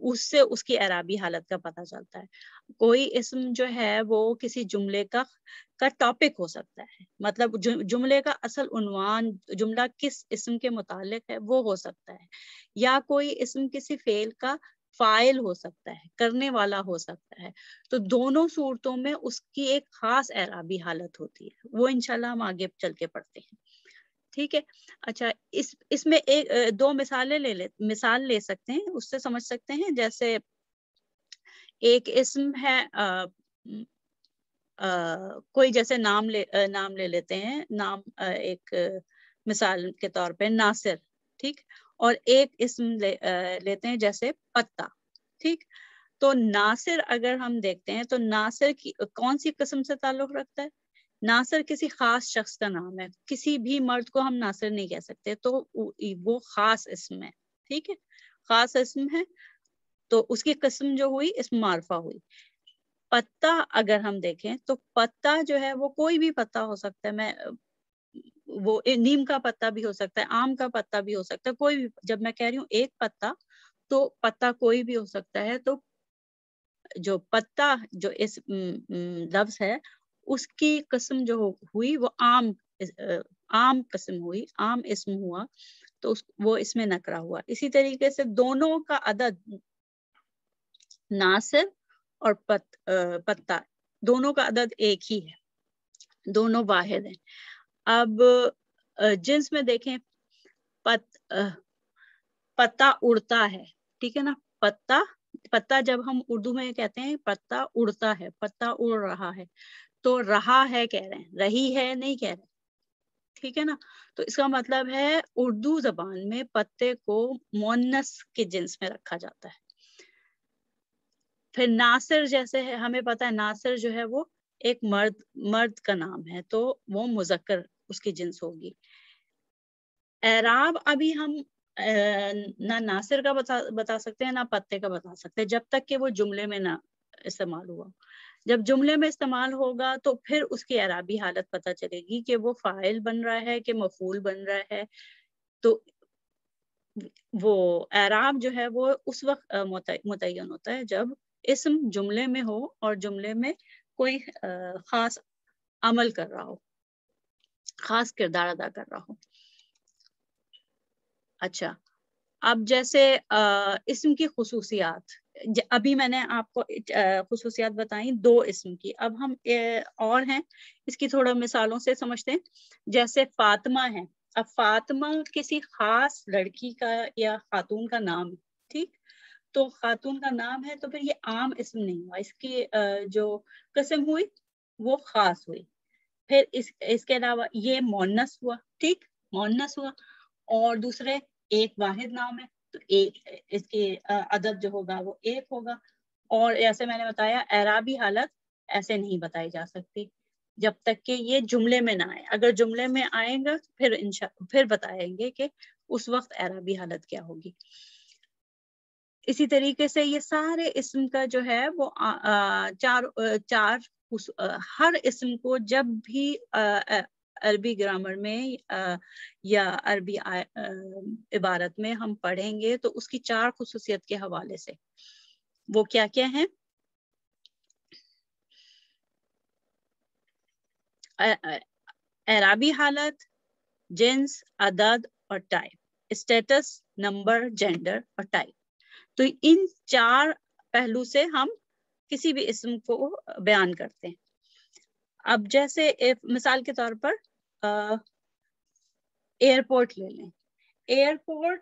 اس سے اس کی اعرابی حالت کا پتہ چلتا ہے. کوئی اسم جو ہے وہ کسی جملے کا ٹاپک ہو سکتا ہے, مطلب جملے کا اصل عنوان, جملہ کس اسم کے متعلق ہے وہ ہو سکتا ہے, یا کوئی اسم کسی فعل کا فاعل ہو سکتا ہے, کرنے والا ہو سکتا ہے. تو دونوں صورتوں میں اس کی ایک خاص اعرابی حالت ہوتی ہے, وہ انشاءاللہ ہم آگے چل کے پڑھتے ہیں. ٹھیک ہے. اچھا, اس میں دو مثال لے سکتے ہیں, اس سے سمجھ سکتے ہیں. جیسے ایک اسم ہے, کوئی جیسے نام لے لیتے ہیں, نام ایک مثال کے طور پہ ناصر, ٹھیک, اور ایک اسم لیتے ہیں جیسے پتا, ٹھیک. تو ناصر اگر ہم دیکھتے ہیں تو ناصر کی کون سی قسم سے تعلق رکھتا ہے؟ ناصر کسی خاص شخص کا نام ہے, کسی بھی مرد کو ہم ناصر نہیں کہہ سکتے, تو وہ خاص اسم ہے, ٹھیک ہے, خاص اسم ہے, تو اس کی قسم جو ہوئی اسم معرفہ ہوئی. پتا اگر ہم دیکھیں تو پتا جو ہے وہ کوئی بھی پتا ہو سکتا ہے, وہ نیم کا پتا بھی ہو سکتا ہے, آم کا پتا بھی ہو سکتا ہے, کوئی بھی. جب میں کہہ رہی ہوں ایک پتا, تو پتا کوئی بھی ہو سکتا ہے. تو جو پتا جو اس لفظ ہے اس کی قسم جو ہوئی وہ عام قسم ہوئی, عام اسم ہوا, تو وہ اس میں نکرا ہوا. اسی طریقے سے دونوں کا عدد, ناصر اور پتا, دونوں کا عدد ایک ہی ہے, دونوں واحد ہیں. اب جنس میں دیکھیں, پتا اڑتا ہے, ٹھیک ہے نا. پتا جب ہم اردو میں کہتے ہیں پتا اڑتا ہے, پتا اڑ رہا ہے, تو رہا ہے کہہ رہے ہیں, رہی ہے نہیں کہہ رہے, ٹھیک ہے نا. تو اس کا مطلب ہے اردو زبان میں پتے کو مؤنث کے جنس میں رکھا جاتا ہے. پھر ناصر جیسے ہے, ہمیں پتا ہے ناصر جو ہے وہ ایک مرد کا نام ہے, تو وہ مذکر اس کی جنس ہوگی. اعراب ابھی ہم نہ ناصر کا بتا سکتے ہیں نہ پتے کا بتا سکتے ہیں, جب تک کہ وہ جملے میں نہ استعمال ہوا. جب جملے میں استعمال ہوگا تو پھر اس کی اعرابی حالت پتہ چلے گی کہ وہ فاعل بن رہا ہے کہ مفعول بن رہا ہے. تو وہ اعراب جو ہے وہ اس وقت متعین ہوتا ہے جب اسم جملے میں ہو اور جملے میں کوئی خاص عمل کر رہا ہو, خاص کردار ادا کر رہا ہو. اچھا, اب جیسے اسم کی خصوصیات, ابھی میں نے آپ کو خصوصیات بتائیں دو اسم کی, اب ہم اور ہیں اس کی تھوڑا مثالوں سے سمجھتے ہیں. جیسے فاطمہ ہے, اب فاطمہ کسی خاص لڑکی کا یا خاتون کا نام, ٹھیک, تو خاتون کا نام ہے تو پھر یہ عام اسم نہیں ہوا, اس کی جو قسم ہوئی وہ خاص ہوئی. پھر اس کے علاوہ یہ مؤنث ہوا, ٹھیک, مؤنث ہوا, اور دوسرے ایک واحد نام ہے, تو ایک اس کے عدد جو ہوگا وہ ایک ہوگا. اور ایسے میں نے بتایا اعرابی حالت ایسے نہیں بتائی جا سکتی جب تک کہ یہ جملے میں نہ آئے. اگر جملے میں آئے گا پھر بتائیں گے کہ اس وقت اعرابی حالت کیا ہوگی. اسی طریقے سے یہ سارے اسم کا جو ہے وہ چار ہر اسم کو جب بھی عربی گرامر میں یا عربی عبارت میں ہم پڑھیں گے تو اس کی چار خصوصیت کے حوالے سے وہ کیا کیا ہیں. اعرابی حالت, جنس, عدد اور ٹائپ, اسٹیٹس, نمبر, جینڈر اور ٹائپ. تو ان چار پہلو سے ہم کسی بھی اسم کو بیان کرتے ہیں. اب جیسے مثال کے طور پر ایئرپورٹ لے لیں. ایئرپورٹ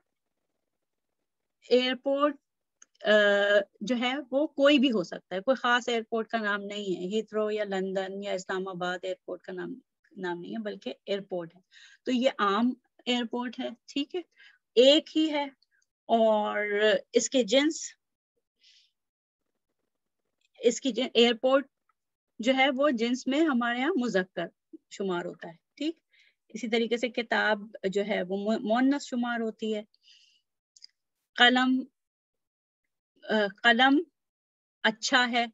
جو ہے وہ کوئی بھی ہو سکتا ہے, کوئی خاص ایئرپورٹ کا نام نہیں ہے. ہیتھرو یا لندن یا اسلام آباد ایئرپورٹ کا نام نہیں ہے, بلکہ ایئرپورٹ ہے. تو یہ عام ایئرپورٹ ہے, ٹھیک ہے, ایک ہی ہے, اور اس کی ایئرپورٹ جو ہے وہ جنس میں ہمارے یہاں مذکر شمار ہوتا ہے, ٹھیک. اسی طریقے سے کتاب جو ہے وہ مؤنث شمار ہوتی ہے. قلم اچھا ہے,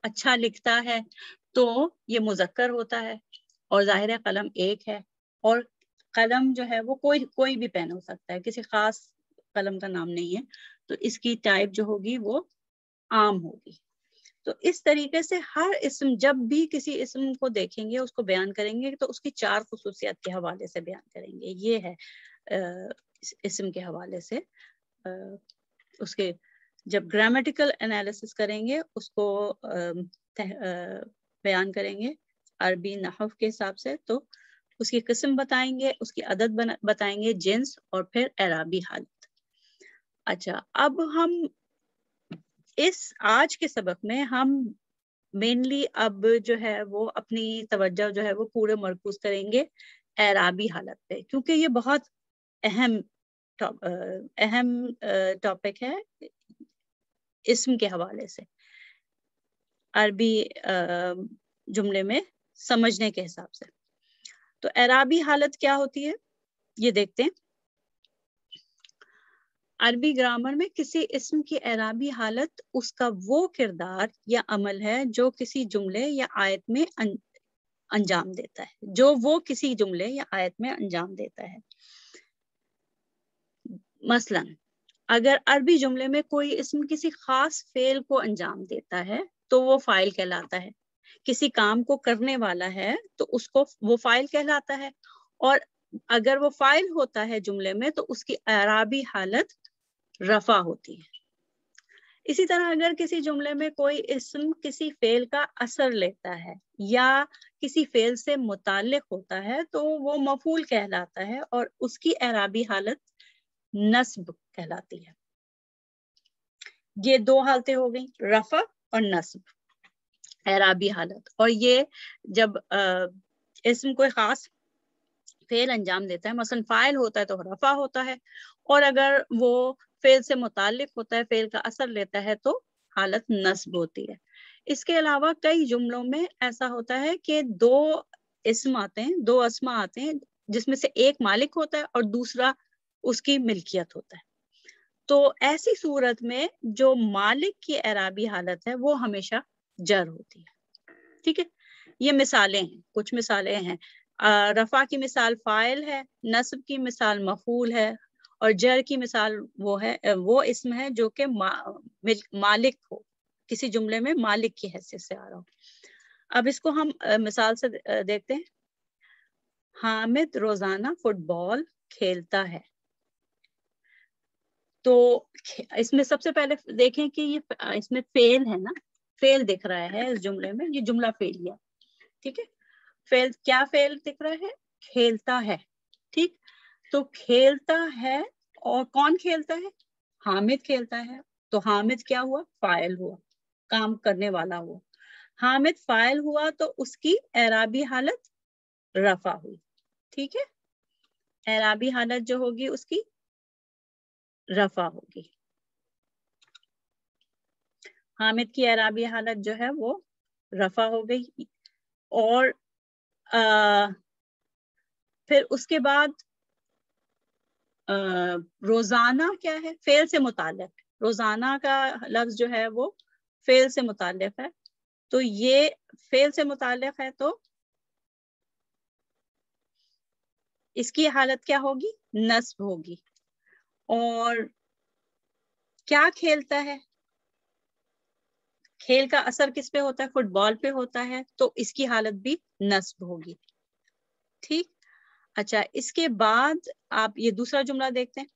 اچھا لکھتا ہے, تو یہ مذکر ہوتا ہے, اور ظاہر ہے قلم ایک ہے, اور قلم جو ہے وہ کوئی بھی پین ہو سکتا ہے, کسی خاص قلم کا نام نہیں ہے, تو اس کی ٹائپ جو ہوگی وہ عام ہوگی. تو اس طریقے سے ہر اسم جب بھی کسی اسم کو دیکھیں گے اس کو بیان کریں گے تو اس کی 4 خصوصیات کے حوالے سے بیان کریں گے. یہ ہے اسم کے حوالے سے اس کے جب گرامیٹیکل انالیسس کریں گے اس کو بیان کریں گے عربی نحو کے حساب سے. تو اس کی قسم بتائیں گے, اس کی عدد بتائیں گے, جنس, اور پھر اعرابی حالت. اچھا, اب ہم اس آج کے سبق میں ہم مینلی اب جو ہے وہ اپنی توجہ جو ہے وہ پورے مرکوز کریں گے اعرابی حالت پہ, کیونکہ یہ بہت اہم ٹاپک ہے اسم کے حوالے سے عربی جملے میں سمجھنے کے حساب سے. تو اعرابی حالت کیا ہوتی ہے یہ دیکھتے ہیں. عربی گرامر میں کسی اسم کی اعرابی حالت اس کا وہ کردار یا عمل ہے جو کسی جملے یا آیت میں انجام دیتا ہے, مثلا اگر عربی جملے میں کوئی اسم کسی خاص فعل کو انجام دیتا ہے تو وہ فاعل کہلاتا ہے. کسی کام کو کرنے والا ہے تو اس کو وہ فاعل کہلاتا ہے, اور اگر وہ فاعل ہوتا ہے جملے میں تو اس کی اعرابی حالت رفع ہوتی ہے. اسی طرح اگر کسی جملے میں کوئی اسم کسی فعل کا اثر لیتا ہے یا کسی فعل سے متعلق ہوتا ہے تو وہ مفعول کہلاتا ہے اور اس کی اعرابی حالت نصب کہلاتی ہے. یہ 2 حالتیں ہو گئیں, رفع اور نصب, اعرابی حالت. اور یہ جب اسم کوئی خاص فعل انجام دیتا ہے, مثلا فاعل ہوتا ہے تو رفع ہوتا ہے, اور اگر وہ فعل سے متعلق ہوتا ہے, فعل کا اثر لیتا ہے تو حالت نصب ہوتی ہے. اس کے علاوہ کئی جملوں میں ایسا ہوتا ہے کہ 2 اسما آتے ہیں جس میں سے ایک مالک ہوتا ہے اور دوسرا اس کی ملکیت ہوتا ہے. تو ایسی صورت میں جو مالک کی اعرابی حالت ہے وہ ہمیشہ جر ہوتی ہے. ٹھیک ہے, یہ مثالیں ہیں, کچھ مثالیں ہیں. رفع کی مثال فاعل ہے, نصب کی مثال مفعول ہے, اور جر کی مثال وہ اسم ہے جو کہ مالک ہو, کسی جملے میں مالک کی حیثیت سے آ رہا ہو. اب اس کو ہم مثال سے دیکھتے ہیں. حامد روزانہ فٹ بال کھیلتا ہے. تو اس میں سب سے پہلے دیکھیں کہ یہ اس میں فعل ہے نا, فعل دکھ رہا ہے اس جملے میں, یہ جملہ فعلیہ. ٹھیک ہے, فعل کیا فعل دکھ رہا ہے, کھیلتا ہے. ٹھیک, تو کھیلتا ہے, اور کون کھیلتا ہے, حامد کھیلتا ہے. تو حامد کیا ہوا, فاعل ہوا, کام کرنے والا ہوا. حامد فاعل ہوا تو اس کی اعرابی حالت رفع ہوئی. ٹھیک ہے, اعرابی حالت جو ہوگی اس کی رفع ہوگی. حامد کی اعرابی حالت جو ہے وہ رفع ہو گئی. اور پھر اس کے بعد روزانہ کیا ہے, فعل سے متعلق. روزانہ کا لفظ جو ہے وہ فعل سے متعلق ہے, تو یہ فعل سے متعلق ہے تو اس کی حالت کیا ہوگی, نصب ہوگی. اور کیا کھیلتا ہے, کھیل کا اثر کس پہ ہوتا ہے, فٹ بال پہ ہوتا ہے, تو اس کی حالت بھی نصب ہوگی. ٹھیک, اچھا, اس کے بعد آپ یہ دوسرا جملہ دیکھتے ہیں.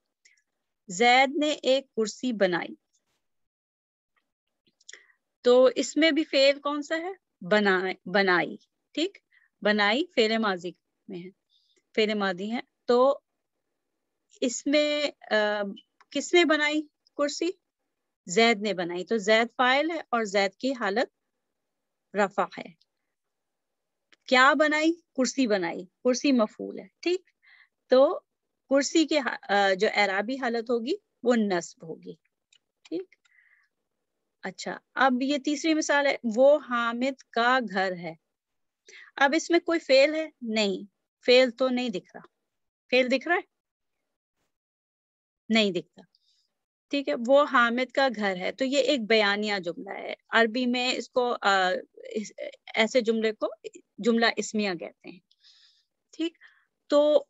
زید نے ایک کرسی بنائی. تو اس میں بھی فعل کون سا ہے, بنائی. ٹھیک, بنائی فعل ماضی میں ہے, فعل ماضی ہے. تو اس میں کس نے بنائی کرسی, زید نے بنائی. تو زید فاعل ہے اور زید کی حالت رفع ہے. کیا بنائی, کرسی بنائی, کرسی مفعول ہے. ٹھیک, تو کرسی کی جو اعرابی حالت ہوگی وہ نصب ہوگی. ٹھیک, اچھا, اب یہ تیسری مثال ہے, وہ حامد کا گھر ہے. اب اس میں کوئی فعل ہے نہیں, فعل تو نہیں دکھ رہا. فعل دکھ رہا ہے, نہیں دکھتا. ٹھیک ہے, وہ حامد کا گھر ہے. تو یہ ایک بیانیہ جملہ ہے. عربی میں اس کو ایسے جملے کو جملہ اسمیہ کہتے ہیں. ٹھیک, تو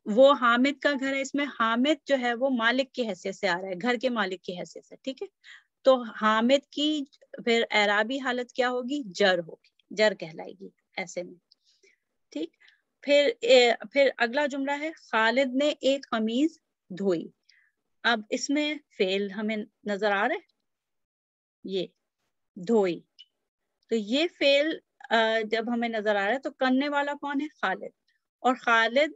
وہ حامد کا گھر ہے، اس میں حامد جو ہے وہ مالک کی حیثیت سے آ رہا ہے، گھر کے مالک کی حیثیت سے، ٹھیک ہے. تو حامد کی پھر اعرابی حالت کیا ہوگی؟ جر ہوگی، جر کہلائے گی ایسے میں، ٹھیک. پھر اگلا جملہ ہے خالد نے ایک قمیض دھوئی. اب اس میں فعل ہمیں نظر آ رہا ہے، یہ دھوئی. تو یہ فعل جب ہمیں نظر آ رہا ہے تو کرنے والا کون ہے؟ خالد. اور خالد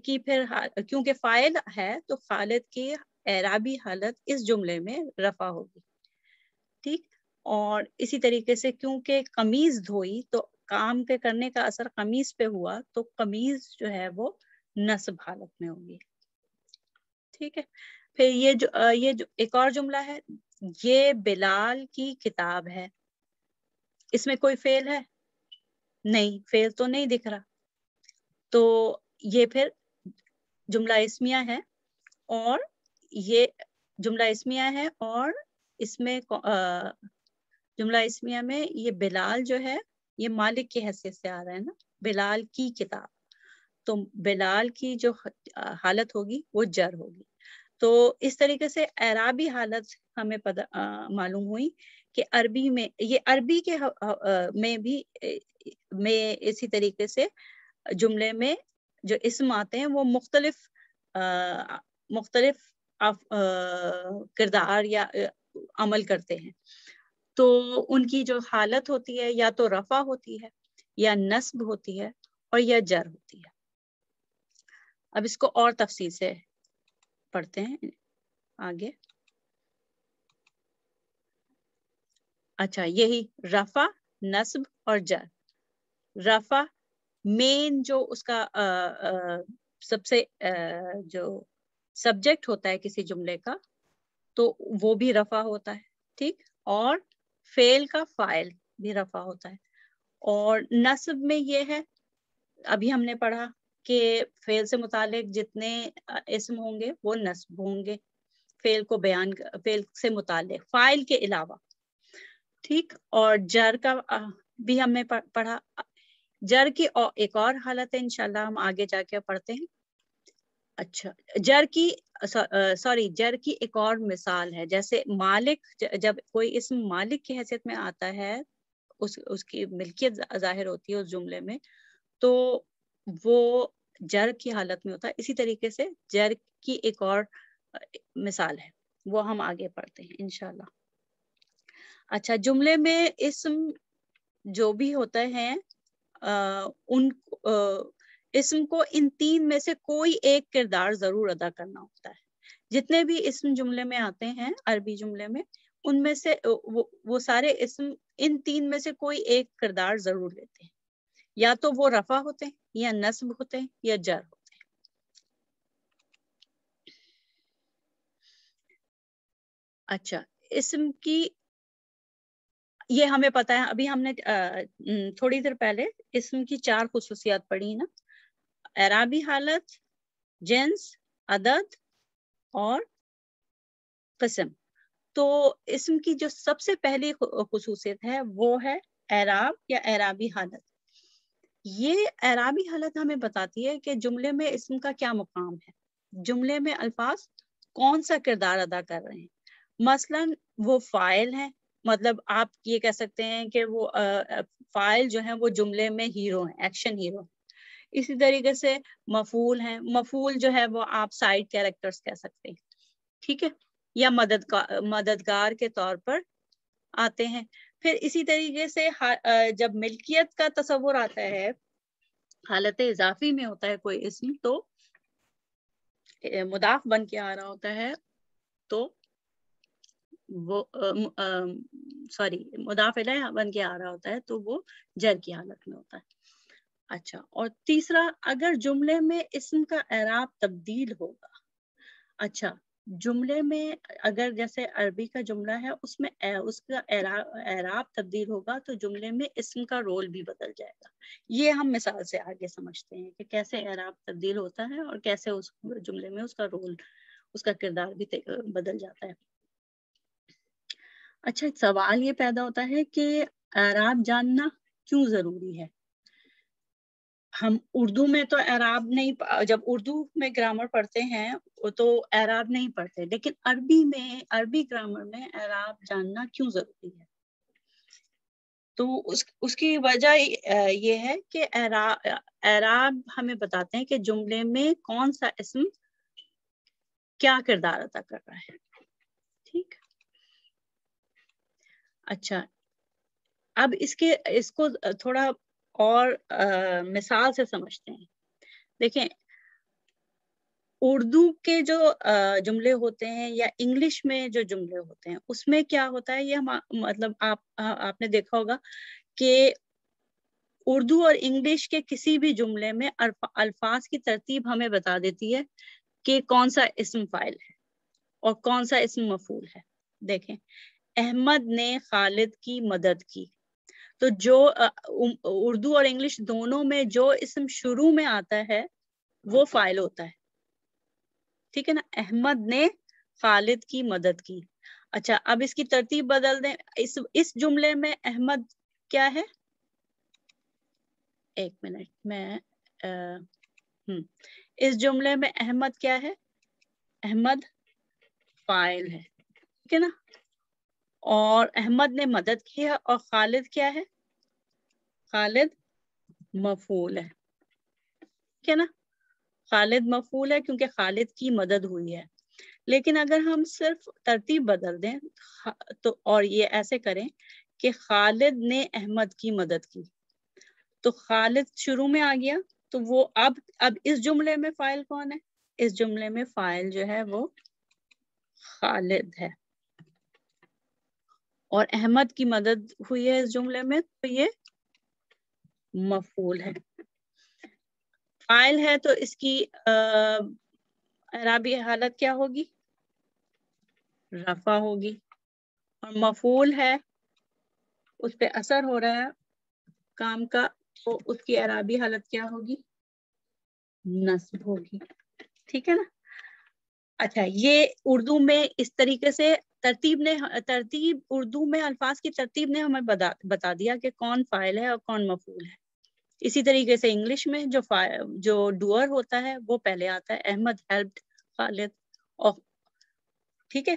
کی پھر کیونکہ فاعل ہے تو خالد کی اعرابی حالت اس جملے میں رفع ہوگی، ٹھیک. اور اسی طریقے سے کیونکہ قمیض دھوئی تو کام کے کرنے کا اثر قمیض پہ ہوا تو قمیض جو ہے وہ نصب حالت میں ہوگی، ٹھیک ہے. پھر یہ جو ایک اور جملہ ہے، یہ بلال کی کتاب ہے. اس میں کوئی فعل ہے نہیں، فعل تو نہیں دکھ رہا، تو یہ پھر جملہ اسمیہ ہے. اور یہ جملہ اسمیہ ہے اور اس میں جملہ اسمیہ میں یہ بلال جو ہے یہ مالک کی حیثیت سے آ رہا ہے نا، بلال کی کتاب. تو بلال کی جو حالت ہوگی وہ جر ہوگی. تو اس طریقے سے اعرابی حالت ہمیں معلوم ہوئی کہ عربی میں، یہ عربی کے میں بھی میں اسی طریقے سے جملے میں جو اسم آتے ہیں وہ مختلف کردار یا عمل کرتے ہیں. تو ان کی جو حالت ہوتی ہے یا تو رفع ہوتی ہے یا نصب ہوتی ہے اور یا جر ہوتی ہے. اب اس کو اور تفصیل سے پڑھتے ہیں آگے. اچھا، یہی رفع، نصب اور جر. رفع مین جو اس کا سب سے جو سبجیکٹ ہوتا ہے کسی جملے کا تو وہ بھی رفع ہوتا ہے، ٹھیک. اور فعل کا فاعل بھی رفع ہوتا ہے. اور نصب میں یہ ہے، ابھی ہم نے پڑھا کہ فعل سے متعلق جتنے اسم ہوں گے وہ نصب ہوں گے، فعل سے متعلق فاعل کے علاوہ، ٹھیک. اور جر کا بھی ہم نے پڑھا. جر کی ایک اور حالت ہے، انشاءاللہ ہم آگے جا کے پڑھتے ہیں. اچھا، جر کی ایک اور مثال ہے، جیسے مالک، جب کوئی اسم مالک کی حیثیت میں آتا ہے، اس کی ملکیت ظاہر ہوتی ہے اس جملے میں، تو وہ جر کی حالت میں ہوتا ہے. اسی طریقے سے جر کی ایک اور مثال ہے، وہ ہم آگے پڑھتے ہیں انشاءاللہ. اچھا، جملے میں اسم جو بھی ہوتے ہیں اسم کو ان تین میں سے کوئی ایک کردار ضرور ادا کرنا ہوتا ہے. جتنے بھی اسم جملے میں آتے ہیں عربی جملے میں، ان میں سے وہ سارے اسم ان تین میں سے کوئی ایک کردار ضرور لیتے ہیں، یا تو وہ رفع ہوتے ہیں یا نصب ہوتے ہیں یا جر ہوتے ہیں. اچھا، اسم کی یہ ہمیں پتا ہے، ابھی ہم نے تھوڑی دیر پہلے اسم کی 4 خصوصیات پڑھی نا، اعرابی حالت، جنس، عدد اور قسم. تو اسم کی جو سب سے پہلی خصوصیت ہے وہ ہے اعراب یا اعرابی حالت. یہ اعرابی حالت ہمیں بتاتی ہے کہ جملے میں اسم کا کیا مقام ہے، جملے میں الفاظ کون سا کردار ادا کر رہے ہیں. مثلاً وہ فاعل ہیں، مطلب آپ یہ کہہ سکتے ہیں کہ وہ فاعل جو ہیں وہ جملے میں ہیرو ہیں، ایکشن ہیرو. اسی طریقے سے مفعول ہیں، مفعول جو ہے وہ آپ سائیڈ کیریکٹرز کہہ سکتے ہیں، ٹھیک ہے، یا مددگار کے طور پر آتے ہیں. پھر اسی طریقے سے جب ملکیت کا تصور آتا ہے، حالت اضافی میں ہوتا ہے کوئی اسم، تو مضاف بن کے آ رہا ہوتا ہے، تو وہ مضاف الیہ بن کے آ رہا ہوتا ہے تو وہ جر کی حالت میں ہوتا ہے. اچھا، اور تیسرا، اگر جملے میں اسم کا اعراب تبدیل ہوگا. اچھا، جملے میں اگر جیسے عربی کا جملہ ہے اس میں اس کا اعراب تبدیل ہوگا تو جملے میں اسم کا رول بھی بدل جائے گا. یہ ہم مثال سے آگے سمجھتے ہیں کہ کیسے اعراب تبدیل ہوتا ہے اور کیسے اس جملے میں اس کا رول، اس کا کردار بھی بدل جاتا ہے. اچھا، ایک سوال یہ پیدا ہوتا ہے کہ اعراب جاننا کیوں ضروری ہے. ہم اردو میں تو اعراب نہیں، جب اردو میں گرامر پڑھتے ہیں تو اعراب نہیں پڑھتے، لیکن عربی گرامر میں اعراب جاننا کیوں ضروری ہے؟ تو اس کی وجہ یہ ہے کہ اعراب ہمیں بتاتے ہیں کہ جملے میں کون سا اسم کیا کردار ادا کر رہا ہے. ٹھیک. اچھا، اب اس کو تھوڑا اور مثال سے سمجھتے ہیں. دیکھیں، اردو کے جو جملے ہوتے ہیں یا انگلش میں جو جملے ہوتے ہیں اس میں کیا ہوتا ہے، یہ مطلب آپ نے دیکھا ہوگا کہ اردو اور انگلش کے کسی بھی جملے میں الفاظ کی ترتیب ہمیں بتا دیتی ہے کہ کون سا اسم فاعل ہے اور کون سا اسم مفعول ہے. دیکھیں، احمد نے خالد کی مدد کی، تو جو اردو اور انگلش دونوں میں جو اسم شروع میں آتا ہے وہ فاعل ہوتا ہے. ٹھیک ہے نا، احمد نے خالد کی مدد کی. اچھا، اب اس کی ترتیب بدل دیں. اس جملے میں احمد کیا ہے؟ ایک منٹ میں اس جملے میں احمد کیا ہے؟ احمد فاعل ہے. ٹھیک ہے نا، اور احمد نے مدد کی ہے، اور خالد کیا ہے؟ خالد مفعول ہے. ٹھیک ہے نا، خالد مفعول ہے کیونکہ خالد کی مدد ہوئی ہے. لیکن اگر ہم صرف ترتیب بدل دیں تو اور یہ ایسے کریں کہ خالد نے احمد کی مدد کی، تو خالد شروع میں آ گیا، تو وہ اب اس جملے میں فاعل کون ہے؟ اس جملے میں فاعل جو ہے وہ خالد ہے، اور احمد کی مدد ہوئی ہے اس جملے میں، تو یہ مفعول ہے. فاعل ہے تو اس کی اعرابی حالت کیا ہوگی؟ رفع ہوگی. اور مفعول ہے، اس پہ اثر ہو رہا ہے کام کا، تو اس کی اعرابی حالت کیا ہوگی؟ نصب ہوگی. ٹھیک ہے نا. اچھا، یہ اردو میں اس طریقے سے ترتیب اردو میں الفاظ کی ترتیب نے ہمیں بتا دیا کہ کون فاعل ہے اور کون مفعول ہے. اسی طریقے سے انگلش میں جو ڈوئر ہوتا ہے وہ پہلے آتا ہے، احمد ہیلپڈ خالد، اور ٹھیک ہے،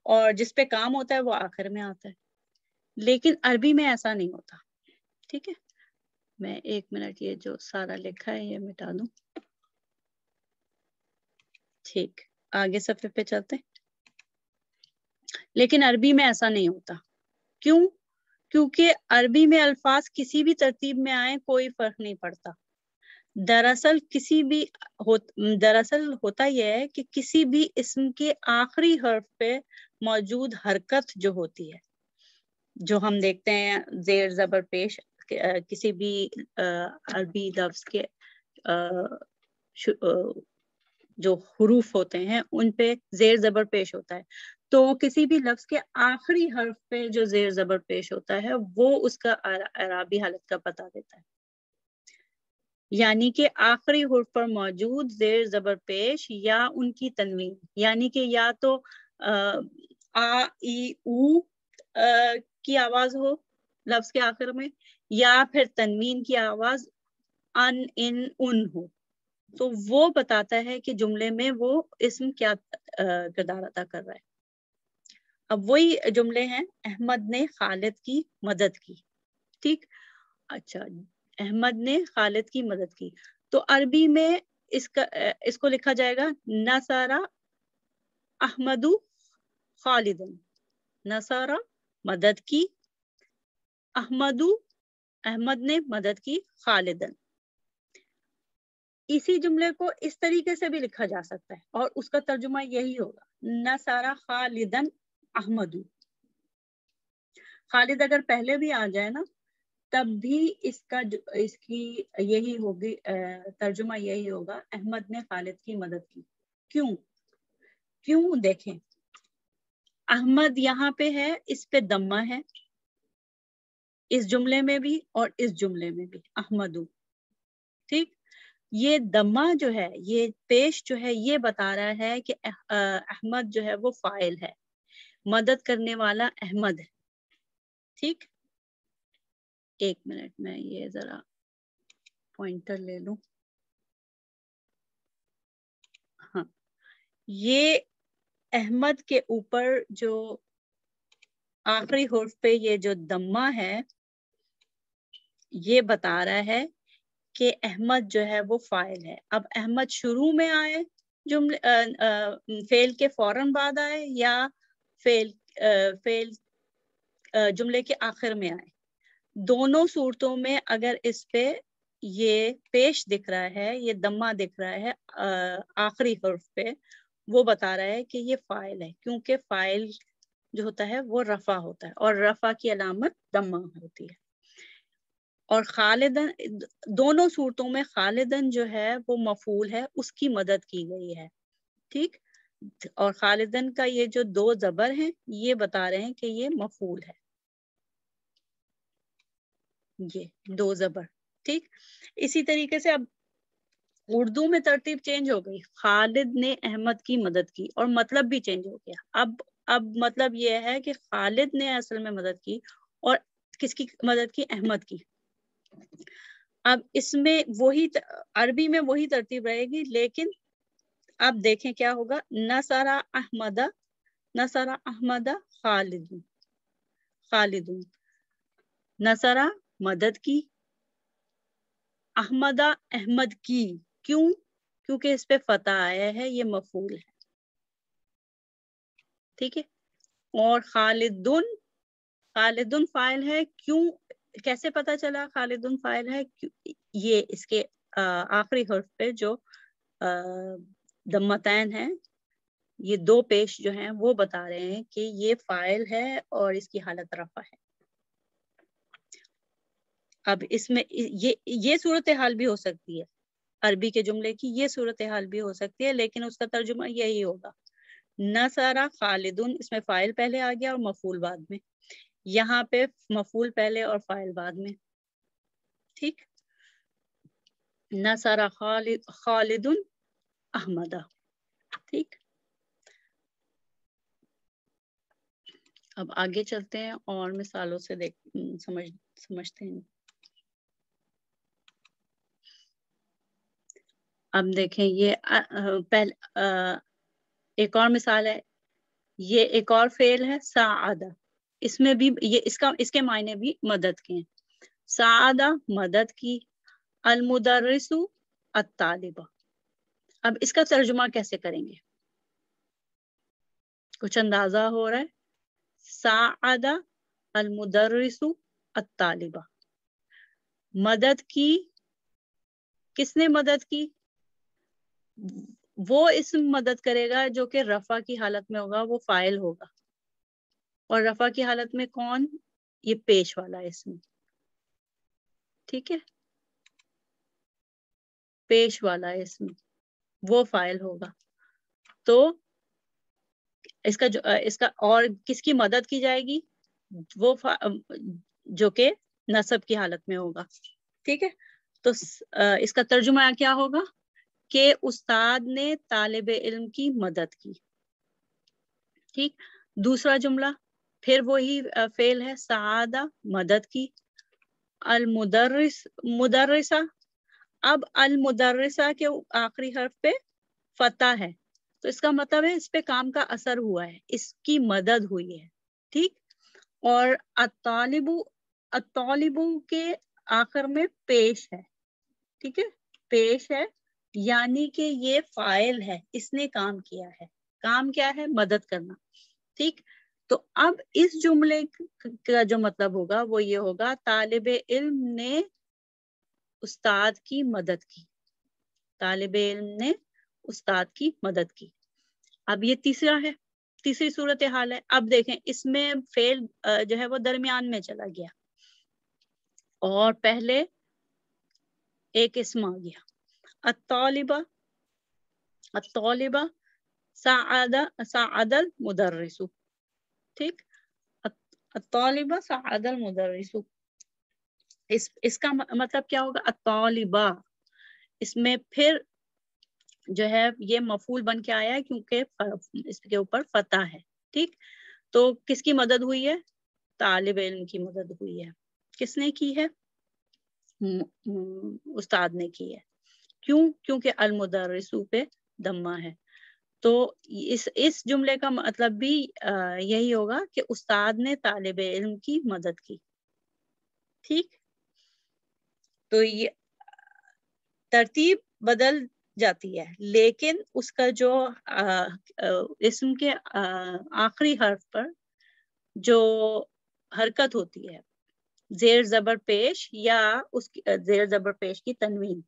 اور جس پہ کام ہوتا ہے وہ آخر میں آتا ہے. لیکن عربی میں ایسا نہیں ہوتا. ٹھیک ہے، میں ایک منٹ یہ جو سارا لکھا ہے یہ مٹا دوں. ٹھیک، آگے صفحے پہ چلتے ہیں. لیکن عربی میں ایسا نہیں ہوتا. کیوں؟ کیونکہ عربی میں الفاظ کسی بھی ترتیب میں آئیں کوئی فرق نہیں پڑتا. دراصل ہوتا یہ ہے کہ کسی بھی اسم کے آخری حرف پہ موجود حرکت جو ہوتی ہے، جو ہم دیکھتے ہیں زیر زبر پیش کسی بھی عربی لفظ کے جو حروف ہوتے ہیں ان پہ زیر زبر پیش ہوتا ہے، تو کسی بھی لفظ کے آخری حرف پہ جو زیر زبر پیش ہوتا ہے وہ اس کا اعرابی حالت کا پتہ دیتا ہے. یعنی کہ آخری حرف پر موجود زیر زبر پیش یا ان کی تنوین، یعنی کہ یا تو آ ای او کی آواز ہو لفظ کے آخر میں، یا پھر تنوین کی آواز ان ان ان ہو، تو وہ بتاتا ہے کہ جملے میں وہ اسم کیا کردار ادا کر رہا ہے. اب وہی جملے ہیں، احمد نے خالد کی مدد کی. ٹھیک. اچھا، احمد نے خالد کی مدد کی، تو عربی میں اس کو لکھا جائے گا نصارہ احمد خالدن. نصارہ مدد کی، احمد نے مدد کی خالدن. اسی جملے کو اس طریقے سے بھی لکھا جا سکتا ہے اور اس کا ترجمہ یہی ہوگا نصارہ خالدن احمد. خالد اگر پہلے بھی آ جائے نا تب بھی اس کی یہی ہوگی، ترجمہ یہی ہوگا احمد نے خالد کی مدد کی. کیوں دیکھیں، احمد یہاں پہ ہے، اس پہ دمہ ہے، اس جملے میں بھی اور اس جملے میں بھی احمدو. ٹھیک، یہ دمہ جو ہے، یہ پیش جو ہے، یہ بتا رہا ہے کہ احمد جو ہے وہ فاعل ہے، مدد کرنے والا احمد ہے. ٹھیک، ایک منٹ میں یہ ذرا پوائنٹر لے لوں. ہاں یہ احمد کے اوپر جو آخری حرف پہ یہ جو دمہ ہے یہ بتا رہا ہے کہ احمد جو ہے وہ فاعل ہے. اب احمد شروع میں آئے جملے فعل کے فوراً بعد آئے یا فعل جملے کے آخر میں آئے، دونوں صورتوں میں اگر اس پہ یہ پیش دکھ رہا ہے، یہ دمہ دکھ رہا ہے آخری حرف پہ، وہ بتا رہا ہے کہ یہ فاعل ہے، کیونکہ فاعل جو ہوتا ہے وہ رفع ہوتا ہے اور رفع کی علامت دمہ ہوتی ہے. اور خالدن، دونوں صورتوں میں خالدن جو ہے وہ مفعول ہے، اس کی مدد کی گئی ہے. ٹھیک، اور خالدن کا یہ جو دو زبر ہیں یہ بتا رہے ہیں کہ یہ مفعول ہے، یہ دو زبر. ٹھیک، اسی طریقے سے اب اردو میں ترتیب چینج ہو گئی. خالد نے احمد کی مدد کی اور مطلب بھی چینج ہو گیا. اب مطلب یہ ہے کہ خالد نے اصل میں مدد کی، اور کس کی مدد کی؟ احمد کی. اب اس میں وہی عربی میں وہی ترتیب رہے گی، لیکن اب دیکھیں کیا ہوگا. نصر احمد، نصر احمد خالد، نصر مدد کی، احمد احمد کی. کیوں؟ کیونکہ اس پہ فتح آیا ہے، یہ مفعول ہے. ٹھیک ہے، اور خالدن فاعل ہے. کیوں؟ کیسے پتا چلا خالدن فاعل ہے؟ یہ اس کے آخری حرف پہ جو دمتین ہیں، یہ دو پیش جو ہیں وہ بتا رہے ہیں کہ یہ فاعل ہے اور اس کی حالت رفع ہے. اب اس میں یہ صورتحال بھی ہو سکتی ہے، عربی کے جملے کی یہ صورتحال بھی ہو سکتی ہے، لیکن اس کا ترجمہ یہی ہوگا. نصر خالدن، اس میں فاعل پہلے آ گیا اور مفعول بعد میں. یہاں پہ مفعول پہلے اور فاعل بعد میں. ٹھیک، نصر خالد احمد. ٹھیک، اب آگے چلتے ہیں اور مثالوں سے سمجھتے ہیں. اب دیکھیں یہ ایک اور مثال ہے. یہ ایک اور فعل ہے ساعدہ. اس میں بھی اس کے معنی بھی مدد کے ہیں. ساعدہ مدد کی، المدرس الطالبہ. اب اس کا ترجمہ کیسے کریں گے؟ کچھ اندازہ ہو رہا ہے؟ ساعدہ المدرس الطالبہ، مدد کی. کس نے مدد کی؟ وہ اسم مدد کرے گا جو کہ رفع کی حالت میں ہوگا، وہ فاعل ہوگا. اور رفع کی حالت میں کون؟ یہ پیش والا اسم. ٹھیک ہے، پیش والا اسم وہ فاعل ہوگا. تو اس کا اور کس کی مدد کی جائے گی؟ وہ جو کہ نصب کی حالت میں ہوگا. ٹھیک ہے، تو اس کا ترجمہ کیا ہوگا کہ استاد نے طالب علم کی مدد کی. ٹھیک، دوسرا جملہ پھر وہی فعل ہے سعادہ، مدد کی. مدرسہ. اب المدرسہ کے آخری حرف پہ فتح ہے، تو اس کا مطلب ہے اس پہ کام کا اثر ہوا ہے، اس کی مدد ہوئی ہے. ٹھیک، اور الطالب کے آخر میں پیش ہے. ٹھیک ہے، پیش ہے، یعنی کہ یہ فاعل ہے، اس نے کام کیا ہے. کام کیا ہے؟ مدد کرنا. ٹھیک، تو اب اس جملے کا جو مطلب ہوگا وہ یہ ہوگا طالب علم نے استاد کی مدد کی. طالب علم نے استاد کی مدد کی. اب یہ تیسری صورتحال ہے. اب دیکھیں اس میں فعل جو ہے وہ درمیان میں چلا گیا اور پہلے ایک اسم آ گیا. الطالبہ سعد المدرس. ٹھیک، الطالبہ سعد المدرس. اس کا مطلب کیا ہوگا؟ الطالبہ، اس میں پھر جو ہے یہ مفعول بن کے آیا ہے کیونکہ اس کے اوپر فتح ہے. ٹھیک، تو کس کی مدد ہوئی ہے؟ طالب علم کی مدد ہوئی ہے. کس نے کی ہے؟ استاد نے کی ہے. کیوں؟ کیونکہ المدرسو پہ دمہ ہے. تو اس جملے کا مطلب بھی یہی ہوگا کہ استاد نے طالب علم کی مدد کی. ٹھیک، تو یہ ترتیب بدل جاتی ہے، لیکن اس کا جو اسم کے آخری حرف پر جو حرکت ہوتی ہے زیر زبر پیش یا اس زیر زبر پیش کی تنوین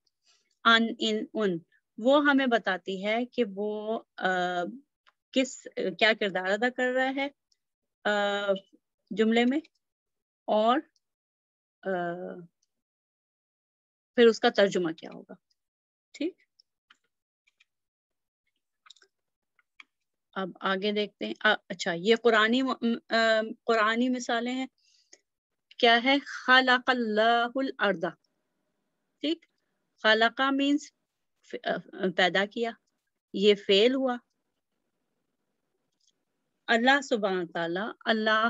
ان ان ان، وہ ہمیں بتاتی ہے کہ وہ کیا کردار ادا کر رہا ہے جملے میں، اور پھر اس کا ترجمہ کیا ہوگا. ٹھیک، اب آگے دیکھتے ہیں. اچھا، یہ قرآنی مثالیں ہیں. کیا ہے؟ خلق اللہ الارض. ٹھیک، خلقہ مینس پیدا کیا، یہ فعل ہوا. اللہ سبحانہ تعالیٰ، اللہ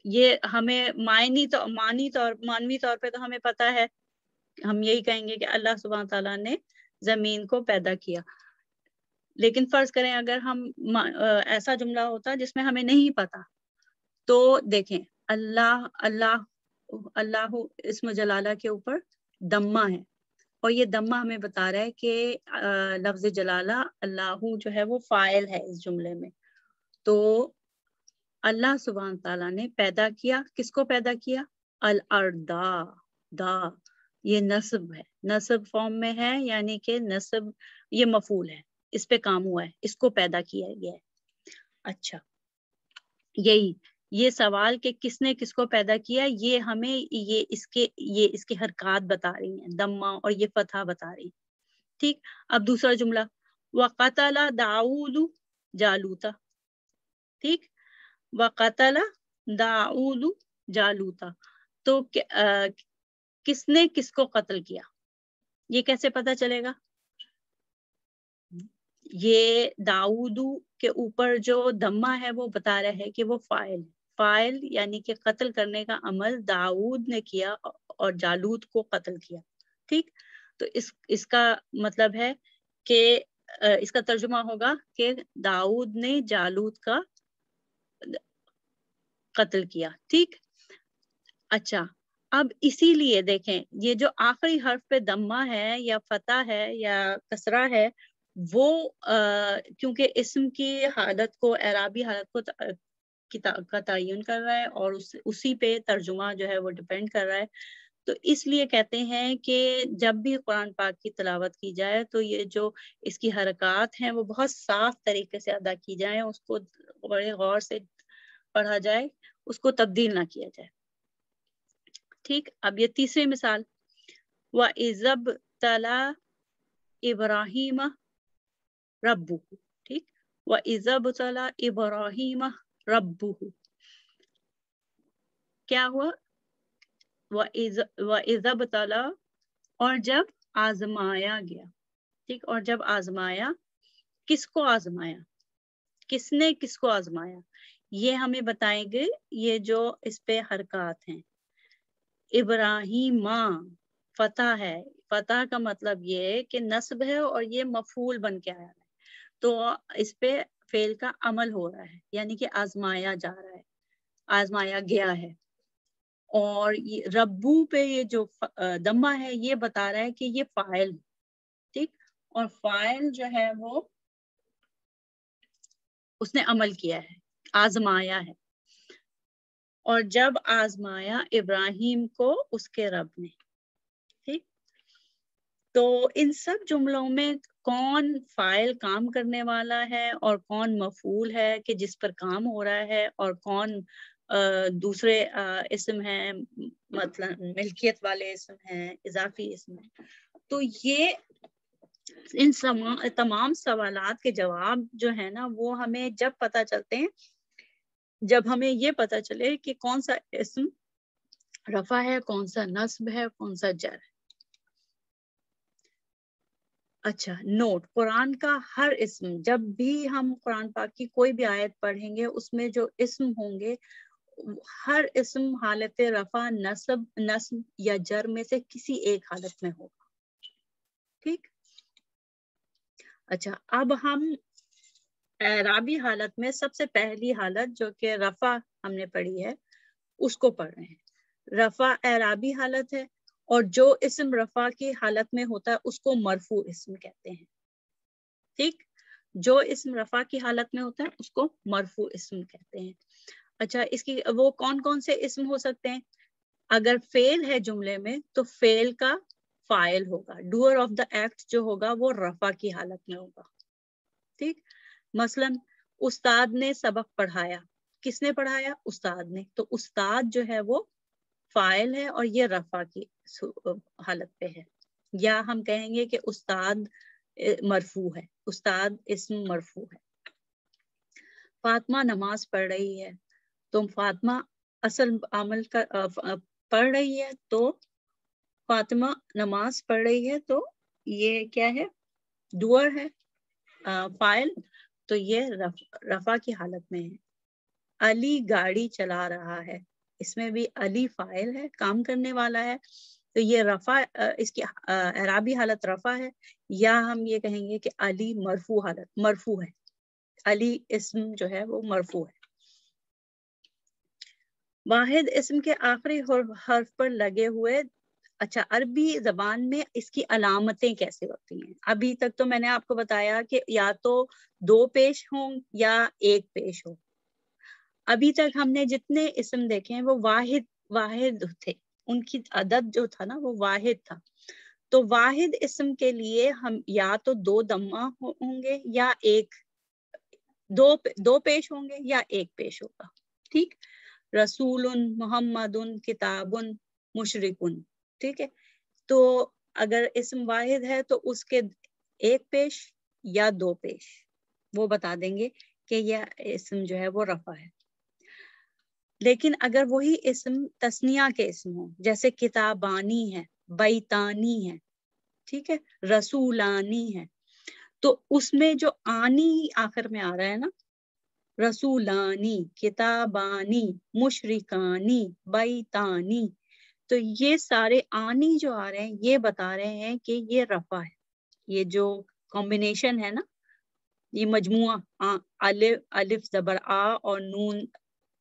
یہ ہمیں معنوی طور پہ تو ہمیں پتا ہے، ہم یہی کہیں گے کہ اللہ سبحانہ تعالیٰ نے زمین کو پیدا کیا. لیکن فرض کریں اگر ہم ایسا جملہ ہوتا جس میں ہمیں نہیں پتا، تو دیکھیں اللہ اسم جلالہ کے اوپر دمہ ہے، اور یہ دمہ ہمیں بتا رہا ہے کہ لفظ جلالہ اللہ جو ہے وہ فاعل ہے اس جملے میں. تو اللہ سبحانہ تعالیٰ نے پیدا کیا، کس کو پیدا کیا؟ الارضا. دا یہ نصب ہے، نصب فارم میں ہے، یعنی کہ نصب یہ مفعول ہے، اس پہ کام ہوا ہے، اس کو پیدا کیا گیا ہے. اچھا، یہ سوال کہ کس نے کس کو پیدا کیا، یہ ہمیں یہ اس کے حرکات بتا رہی ہیں، دمہ اور یہ فتحہ بتا رہی ہیں. ٹھیک، اب دوسرا جملہ وَقَتَلَ دَاوُودُ جَالُوتَ. ٹھیک، وَقَتَلَ دَاوُودُ جَالُوتَ. تو کس نے کس کو قتل کیا، یہ کیسے پتا چلے گا؟ یہ داؤد کے اوپر جو دمہ ہے وہ بتا رہا ہے کہ وہ فاعل یعنی کہ قتل کرنے کا عمل داؤد نے کیا اور جالوت کو قتل کیا. ٹھیک، تو اس کا مطلب ہے کہ اس کا ترجمہ ہوگا کہ داؤد نے جالوت کا قتل کیا. ٹھیک، اچھا، اب اسی لیے دیکھیں یہ جو آخری حرف پہ دمہ ہے یا فتح ہے یا کسرہ ہے، وہ کیونکہ اسم کی حالت کو، اعرابی حالت کو کا تعین کر رہا ہے اور اسی پہ ترجمہ جو ہے وہ ڈیپینڈ کر رہا ہے. تو اس لیے کہتے ہیں کہ جب بھی قرآن پاک کی تلاوت کی جائے تو یہ جو اس کی حرکات ہیں وہ بہت صاف طریقے سے ادا کی جائیں، اس کو بڑے غور سے پڑھا جائے، اس کو تبدیل نہ کیا جائے. ٹھیک، اب یہ تیسری مثال وَإِذَ ابْتَلَىٰ إِبْرَاهِيمَ رَبُّهُ. ٹھیک، وَإِذَ ابْتَلَىٰ إِبْرَاهِيمَ رَبُّهُ. کیا ہوا؟ وَإِذَ ابْتَلَىٰ، اور جب آزمایا گیا. ٹھیک، اور جب آزمایا، کس کو آزمایا، کس نے کس کو آزمایا، یہ ہمیں بتائیں گے یہ جو اس پہ حرکات ہیں. ابراہیم فتح ہے، فتح کا مطلب یہ ہے کہ نصب ہے اور یہ مفعول بن کے آیا ہے، تو اس پہ فعل کا عمل ہو رہا ہے، یعنی کہ آزمایا جا رہا ہے، آزمایا گیا ہے. اور ربو پہ یہ جو دمہ ہے یہ بتا رہا ہے کہ یہ فاعل. ٹھیک، اور فاعل جو ہے وہ اس نے عمل کیا ہے، آزمایا ہے. اور جب آزمایا ابراہیم کو اس کے رب نے. ٹھیک، تو ان سب جملوں میں کون فاعل کام کرنے والا ہے اور کون مفعول ہے کہ جس پر کام ہو رہا ہے، اور کون دوسرے اسم ہیں، مطلب ملکیت والے اسم ہیں، اضافی اسم ہیں. تو یہ ان تمام سوالات کے جواب جو ہے نا وہ ہمیں جب پتہ چلتے ہیں جب ہمیں یہ پتہ چلے کہ کون سا اسم رفع ہے، کون سا نصب ہے، کون سا جر ہے. اچھا، نوٹ، قرآن کا ہر اسم، جب بھی ہم قرآن پاک کی کوئی بھی آیت پڑھیں گے اس میں جو اسم ہوں گے ہر اسم حالت رفع نصب یا جر میں سے کسی ایک حالت میں ہوگا. ٹھیک. اچھا اب ہم اعرابی حالت میں سب سے پہلی حالت جو کہ رفع ہم نے پڑھی ہے اس کو پڑھ رہے ہیں. رفع اعرابی حالت ہے اور جو اسم رفع کی حالت میں ہوتا ہے اس کو مرفوع اسم کہتے ہیں. ٹھیک. جو اسم رفع کی حالت میں ہوتا ہے اس کو مرفوع اسم کہتے ہیں. اچھا اس کی وہ کون کون سے اسم ہو سکتے ہیں؟ اگر فعل ہے جملے میں تو فعل کا فاعل ہوگا. ڈوئر آف دا ایکٹ جو ہوگا وہ رفع کی حالت میں ہوگا. ٹھیک. مثلا استاد نے سبق پڑھایا. کس نے پڑھایا؟ استاد نے. تو استاد جو ہے وہ فاعل ہے اور یہ رفع کی حالت پہ ہے. یا ہم کہیں گے کہ استاد مرفوع ہے. استاد اسم مرفوع ہے. فاطمہ نماز پڑھ رہی ہے. تو فاطمہ اصل عمل پڑھ رہی ہے تو فاطمہ نماز پڑھ رہی ہے تو یہ کیا ہے؟ ڈوئر ہے فاعل. تو یہ رفع کی حالت میں ہے. علی گاڑی چلا رہا ہے. اس میں بھی علی فاعل ہے کام کرنے والا ہے تو یہ رفع اس کی اعرابی حالت رفع ہے. یا ہم یہ کہیں گے کہ علی مرفوع ہے. علی اسم جو ہے وہ مرفوع ہے. واحد اسم کے آخری حرف پر لگے ہوئے. اچھا عربی زبان میں اس کی علامتیں کیسے ہوتی ہیں؟ ابھی تک تو میں نے آپ کو بتایا کہ یا تو 2 پیش ہوں یا 1 پیش ہو. ابھی تک ہم نے جتنے اسم دیکھے ہیں وہ واحد تھے. ان کی عدد جو تھا نا وہ واحد تھا. تو واحد اسم کے لیے ہم یا تو 2 ضمہ ہوں گے یا 2 پیش ہوں گے یا 1 پیش ہوگا. ٹھیک. رسول، محمد، کتاب، مشرکن. ٹھیک ہے. تو اگر اسم واحد ہے تو اس کے 1 پیش یا 2 پیش وہ بتا دیں گے کہ یہ اسم جو ہے وہ رفع ہے. لیکن اگر وہی اسم تثنیہ کے اسم ہوں جیسے کتابانی ہے، بیتانی ہے، ٹھیک ہے، رسولانی ہے، تو اس میں جو آنی آخر میں آ رہا ہے نا، رسولانی، کتابانی، مشرکانی، بیتانی، تو یہ سارے آنی جو آ رہے ہیں یہ بتا رہے ہیں کہ یہ رفع ہے. یہ جو کمبینیشن ہے نا، یہ مجموعہ الف زبر آ اور نون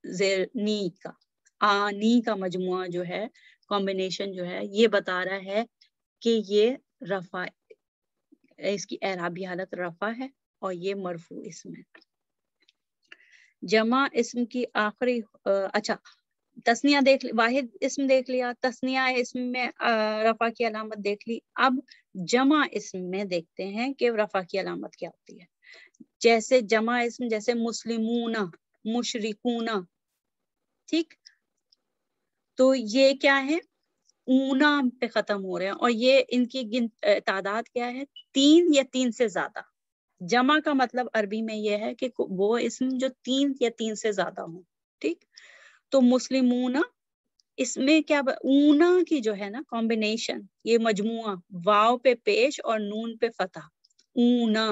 زیر نی کا آنی کا مجموعہ جو ہے، کمبینیشن جو ہے، یہ بتا رہا ہے کہ یہ رفع، اس کی اعرابی حالت رفع ہے اور یہ مرفوع اسم ہے. جمع اسم کی آخری اچھا تثنیہ واحد اسم دیکھ لیا، تثنیہ اسم میں رفع کی علامت دیکھ لی. اب جمع اسم میں دیکھتے ہیں کہ رفع کی علامت کیا ہوتی ہے. جیسے جمع اسم جیسے مسلمون، مشرکون. ٹھیک. تو یہ کیا ہے؟ اونا پہ ختم ہو رہے ہیں اور یہ ان کی تعداد کیا ہے؟ 3 یا 3 سے زیادہ. جمع کا مطلب عربی میں یہ ہے کہ وہ اسم جو 3 یا 3 سے زیادہ ہوں. ٹھیک. تو مسلمون اس میں کیا اونا کی جو ہے نا کمبینیشن، یہ مجموعہ واو پہ پیش اور نون پہ فتح، اونا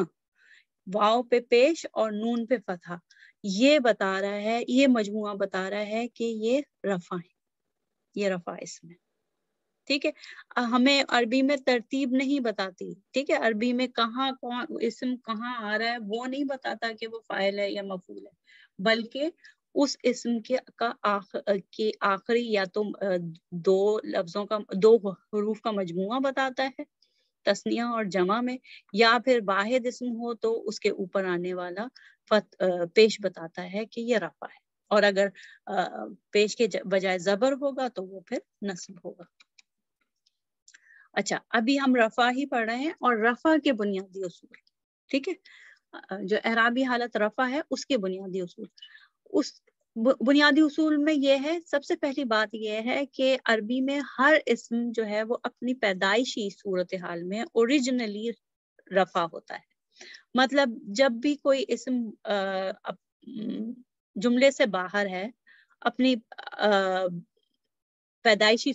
واو پہ پیش اور نون پہ فتح، یہ بتا رہا ہے، یہ مجموعہ بتا رہا ہے کہ یہ رفع ہے، یہ رفع اسم ہے. ٹھیک ہے. ہمیں عربی میں ترتیب نہیں بتاتی. ٹھیک ہے. عربی میں کہاں کون اسم کہاں آ رہا ہے وہ نہیں بتاتا کہ وہ فاعل ہے یا مفعول ہے، بلکہ اس اسم کے آخری یا تو 2 لفظوں کا 2 حروف کا مجموعہ بتاتا ہے تثنیہ اور جمع میں، یا پھر واحد اسم ہو تو اس کے اوپر آنے والا پیش بتاتا ہے کہ یہ رفع ہے، اور اگر پیش کے بجائے زبر ہوگا تو وہ پھر نصب ہوگا. اچھا ابھی ہم رفع ہی پڑھ رہے ہیں اور رفع کے بنیادی اصول. ٹھیک ہے. جو اعرابی حالت رفع ہے اس کے بنیادی اصول، اس بنیادی اصول میں یہ ہے، سب سے پہلی بات یہ ہے کہ عربی میں ہر اسم جو ہے وہ اپنی پیدائشی صورتحال میں اوریجنلی رفع ہوتا ہے. مطلب جب بھی کوئی اسم جملے سے باہر ہے، اپنی پیدائشی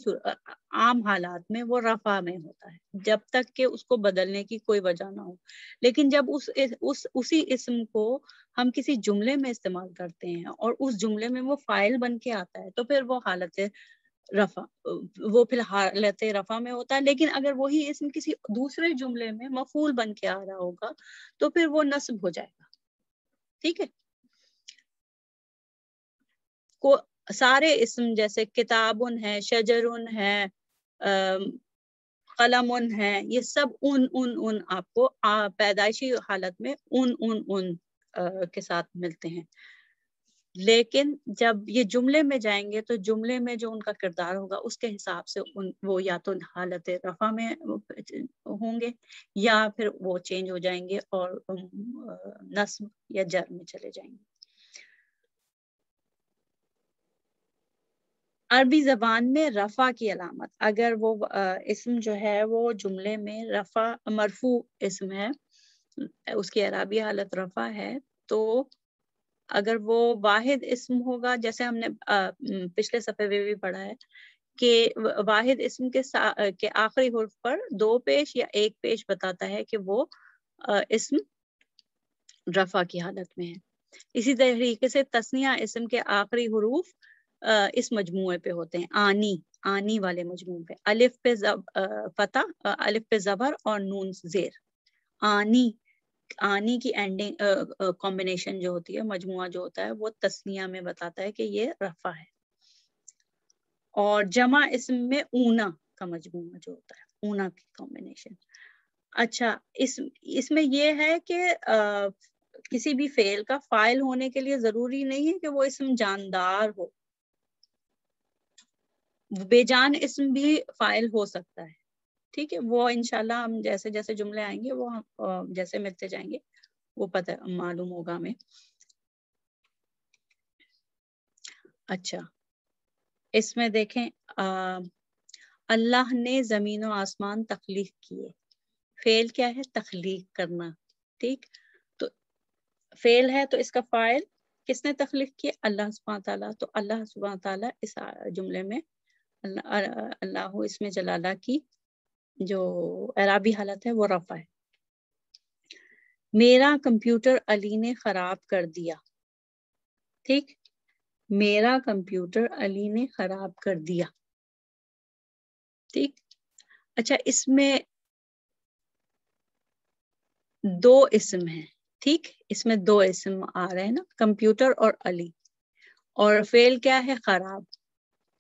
عام حالات میں وہ رفع میں ہوتا ہے جب تک کہ اس کو بدلنے کی کوئی وجہ نہ ہو. لیکن جب اسی اسم کو ہم کسی جملے میں استعمال کرتے ہیں اور اس جملے میں وہ فاعل بن کے آتا ہے تو پھر وہ حالت رفع میں ہوتا ہے. لیکن اگر وہی اسم کسی دوسرے جملے میں مفعول بن کے آ رہا ہوگا تو پھر وہ نصب ہو جائے گا. ٹھیک ہے. سارے اسم جیسے کتابن ہے, شجرن ہے, قلمن ہے, یہ سب ان آپ کو پیدائشی حالت میں ان کے ساتھ ملتے ہیں. لیکن جب یہ جملے میں جائیں گے تو جملے میں جو ان کا کردار ہوگا اس کے حساب سے وہ یا تو حالت رفع میں ہوں گے یا پھر وہ چینج ہو جائیں گے اور نصب یا جر میں چلے جائیں گے. عربی زبان میں رفع کی علامت, اگر وہ اسم جو ہے وہ جملے میں رفع مرفوع اسم ہے, اس کی اعرابی حالت رفع ہے, تو اگر وہ واحد اسم ہوگا, جیسے ہم نے پچھلے صفحے میں بھی پڑھا ہے کہ واحد اسم کے آخری حرف پر 2 پیش یا 1 پیش بتاتا ہے کہ وہ اسم رفع کی حالت میں ہے. اسی طریقے سے تثنیہ اسم کے آخری حروف اس مجموعے پہ ہوتے ہیں, آنی والے مجموعے پہ, الف پہ فتح, الف پہ زبر اور نون زیر. آنی کی اینڈنگ کمبینیشن جو ہوتی ہے, مجموعہ جو ہوتا ہے, وہ تثنیہ میں بتاتا ہے کہ یہ رفع ہے. اور جمع اسم میں اونا کا مجموعہ جو ہوتا ہے, اونا کی کمبینیشن. اچھا, اس میں یہ ہے کہ کسی بھی فعل کا فاعل ہونے کے لیے ضروری نہیں ہے کہ وہ اسم جاندار ہو, بے جان اسم بھی فاعل ہو سکتا ہے. ٹھیک ہے, وہ انشاءاللہ ہم جیسے جیسے جملے آئیں گے وہ جیسے ملتے جائیں گے وہ پتہ معلوم ہوگا ہمیں. اچھا, اس میں دیکھیں اللہ نے زمین و آسمان تخلیق کیے. فعل کیا ہے؟ تخلیق کرنا. ٹھیک, تو فعل ہے تو اس کا فاعل کس نے تخلیق کیا؟ اللہ سبحانہ تعالیٰ. تو اللہ سبحانہ تعالیٰ اس جملے میں اللہ اس میں جلالہ کی جو اعرابی حالت ہے وہ رفع ہے. میرا کمپیوٹر علی نے خراب کر دیا. ٹھیک, میرا کمپیوٹر علی نے خراب کر دیا. ٹھیک, اچھا, اس میں 2 اسم ہیں. ٹھیک, اس میں 2 اسم آ رہے ہیں نا, کمپیوٹر اور علی, اور فعل کیا ہے؟ خراب.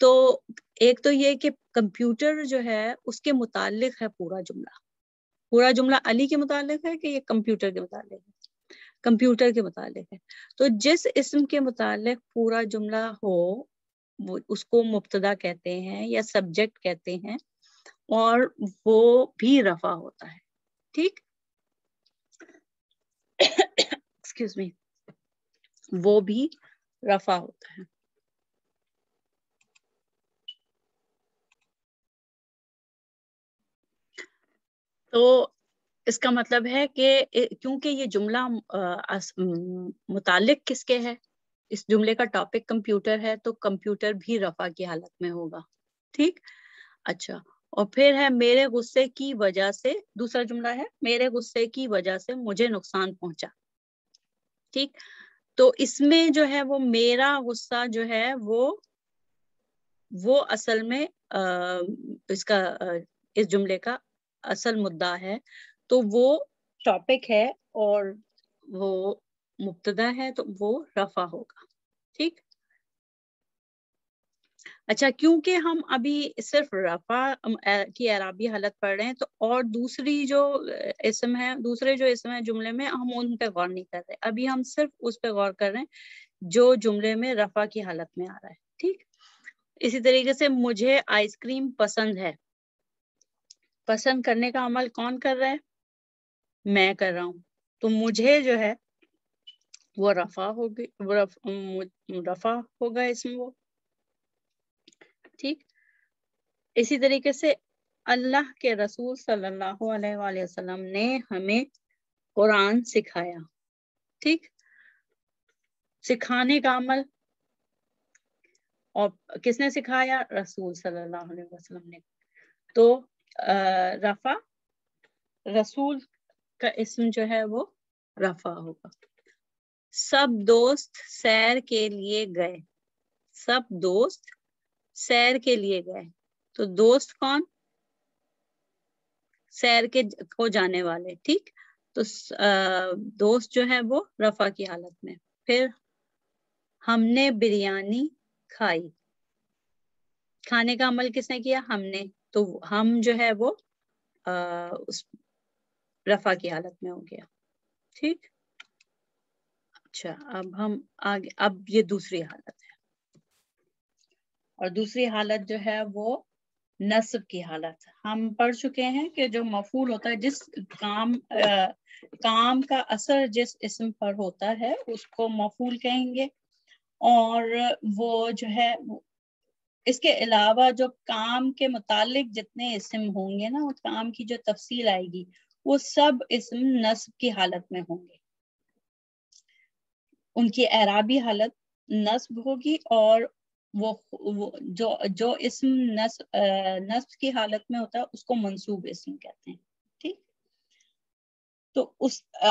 تو ایک تو یہ کہ کمپیوٹر جو ہے اس کے متعلق ہے پورا جملہ علی کے متعلق ہے کہ یہ کمپیوٹر کے متعلق ہے؟ کمپیوٹر کے متعلق ہے. تو جس اسم کے متعلق پورا جملہ ہو وہ اس کو مبتدا کہتے ہیں یا سبجیکٹ کہتے ہیں, اور وہ بھی رفع ہوتا ہے. ٹھیک, ایکسکیوز می, وہ بھی رفع ہوتا ہے. تو اس کا مطلب ہے کہ کیونکہ یہ جملہ متعلق کس کے ہے, اس جملے کا ٹاپک کمپیوٹر ہے, تو کمپیوٹر بھی رفع کی حالت میں ہوگا. ٹھیک, اچھا, اور پھر ہے میرے غصے کی وجہ سے, دوسرا جملہ ہے میرے غصے کی وجہ سے مجھے نقصان پہنچا. ٹھیک, تو اس میں جو ہے وہ میرا غصہ جو ہے وہ اصل میں اس جملے کا اصل مدعا ہے, تو وہ ٹاپک ہے اور وہ مبتدا ہے, تو وہ رفع ہوگا. ٹھیک, اچھا, کیونکہ ہم ابھی صرف رفع کی اعرابی حالت پڑھ رہے ہیں, تو اور دوسرے جو اسم ہے جملے میں, ہم ان پہ غور نہیں کر رہے. ابھی ہم صرف اس پہ غور کر رہے ہیں جو جملے میں رفع کی حالت میں آ رہا ہے. ٹھیک, اسی طریقے سے مجھے آئس کریم پسند ہے. پسند کرنے کا عمل کون کر رہا ہے؟ میں کر رہا ہوں. تو مجھے جو ہے وہ رفع ہوگی, رفع ہوگا اسم وہ. ٹھیک, اسی طریقے سے اللہ کے رسول صلی اللہ علیہ وآلہ وسلم نے ہمیں قرآن سکھایا. ٹھیک, سکھانے کا عمل, اور کس نے سکھایا؟ رسول صلی اللہ علیہ وسلم نے. تو رفع رسول کا اسم جو ہے وہ رفع ہوگا. سب دوست سیر کے لیے گئے. سب دوست سیر کے لیے گئے. تو دوست کون؟ سیر کے کو جانے والے. ٹھیک. تو دوست جو ہے وہ رفع کی حالت میں. پھر ہم نے بریانی کھائی. کھانے کا عمل کس نے کیا؟ ہم نے. تو ہم جو ہے وہ اس رفع کی حالت میں ہو گیا. ٹھیک. اچھا اب ہم آگے. اب یہ دوسری حالت ہے اور دوسری حالت جو ہے وہ نصب کی حالت. ہم پڑھ چکے ہیں کہ جو مفعول ہوتا ہے، جس کام کا اثر جس اسم پر ہوتا ہے اس کو مفعول کہیں گے. اور وہ جو ہے اس کے علاوہ جو کام کے متعلق جتنے اسم ہوں گے نا، اس کام کی جو تفصیل آئے گی وہ سب اسم نصب کی حالت میں ہوں گے. ان کی اعرابی حالت نصب ہوگی اور وہ جو اسم نصب کی حالت میں ہوتا ہے اس کو منصوب اسم کہتے ہیں. ٹھیک. تو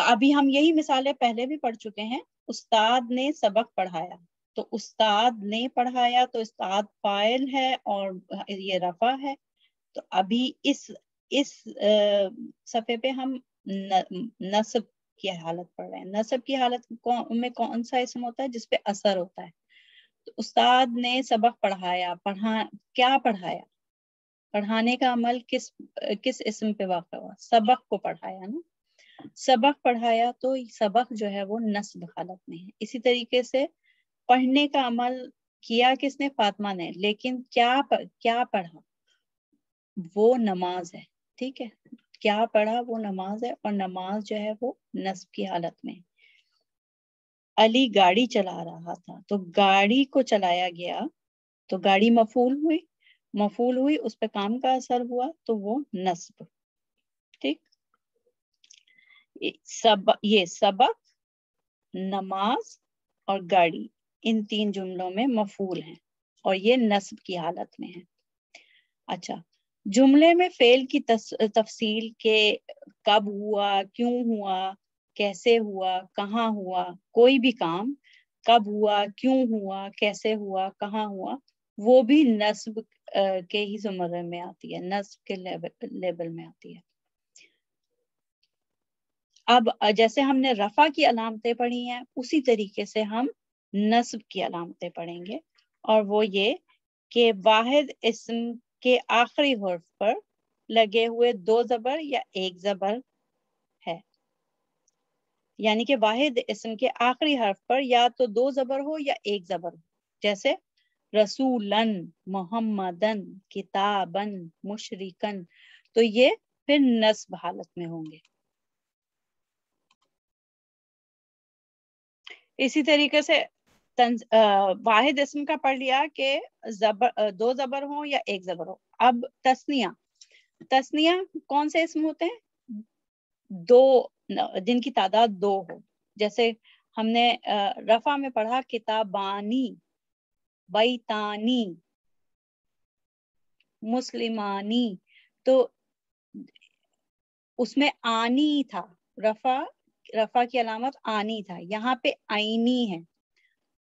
ابھی ہم یہی مثالیں پہلے بھی پڑھ چکے ہیں. استاد نے سبق پڑھایا. تو استاد نے پڑھایا تو استاد فاعل ہے اور یہ رفع ہے. تو ابھی اس صفحے پہ ہم نصب کی حالت پڑھ رہے ہیں. نصب کی حالت میں کون سا اسم ہوتا ہے؟ جس پہ اثر ہوتا ہے. تو استاد نے سبق پڑھایا. کیا پڑھایا؟ پڑھانے کا عمل کس اسم پہ واقع ہوا؟ سبق کو پڑھایا نا. سبق پڑھایا تو سبق جو ہے وہ نصب حالت میں ہے. اسی طریقے سے پڑھنے کا عمل کیا کس نے؟ فاطمہ نے. لیکن کیا پڑھا؟ وہ نماز ہے. ٹھیک ہے. کیا پڑھا؟ وہ نماز ہے اور نماز جو ہے وہ نصب کی حالت میں. علی گاڑی چلا رہا تھا. تو گاڑی کو چلایا گیا تو گاڑی مفعول ہوئی اس پہ کام کا اثر ہوا تو وہ نصب. ٹھیک. یہ سبق، نماز اور گاڑی ان تین جملوں میں مفعول ہیں اور یہ نصب کی حالت میں ہے. اچھا، جملے میں فعل کی تفصیل کے کب ہوا، کیوں ہوا، کیسے ہوا، کہاں ہوا، کوئی بھی کام کب ہوا، کیوں ہوا، کیسے ہوا، کہاں ہوا، وہ بھی نصب کے ہی زمرے میں آتی ہے، نصب کے لیبل میں آتی ہے. اب جیسے ہم نے رفع کی علامتیں پڑھی ہیں اسی طریقے سے ہم نصب کی علامتیں پڑھیں گے. اور وہ یہ کہ واحد اسم کے آخری حرف پر لگے ہوئے 2 زبر یا 1 زبر ہے. یعنی کہ واحد اسم کے آخری حرف پر یا تو 2 زبر ہو یا 1 زبر ہو. جیسے رسولن، محمدن، کتابن، مشرکن. تو یہ پھر نصب حالت میں ہوں گے. اسی طریقے سے واحد اسم کا پڑھ لیا کہ 2 زبر ہوں یا 1 زبر ہو. اب تثنیہ کون سے اسم ہوتے ہیں؟ 2 جن کی تعداد 2 ہو. جیسے ہم نے رفع میں پڑھا کتابانی، بیتانی، مسلمانی. تو اس میں آنی تھا. رفع کی علامت آنی تھا. یہاں پہ آئینی ہے.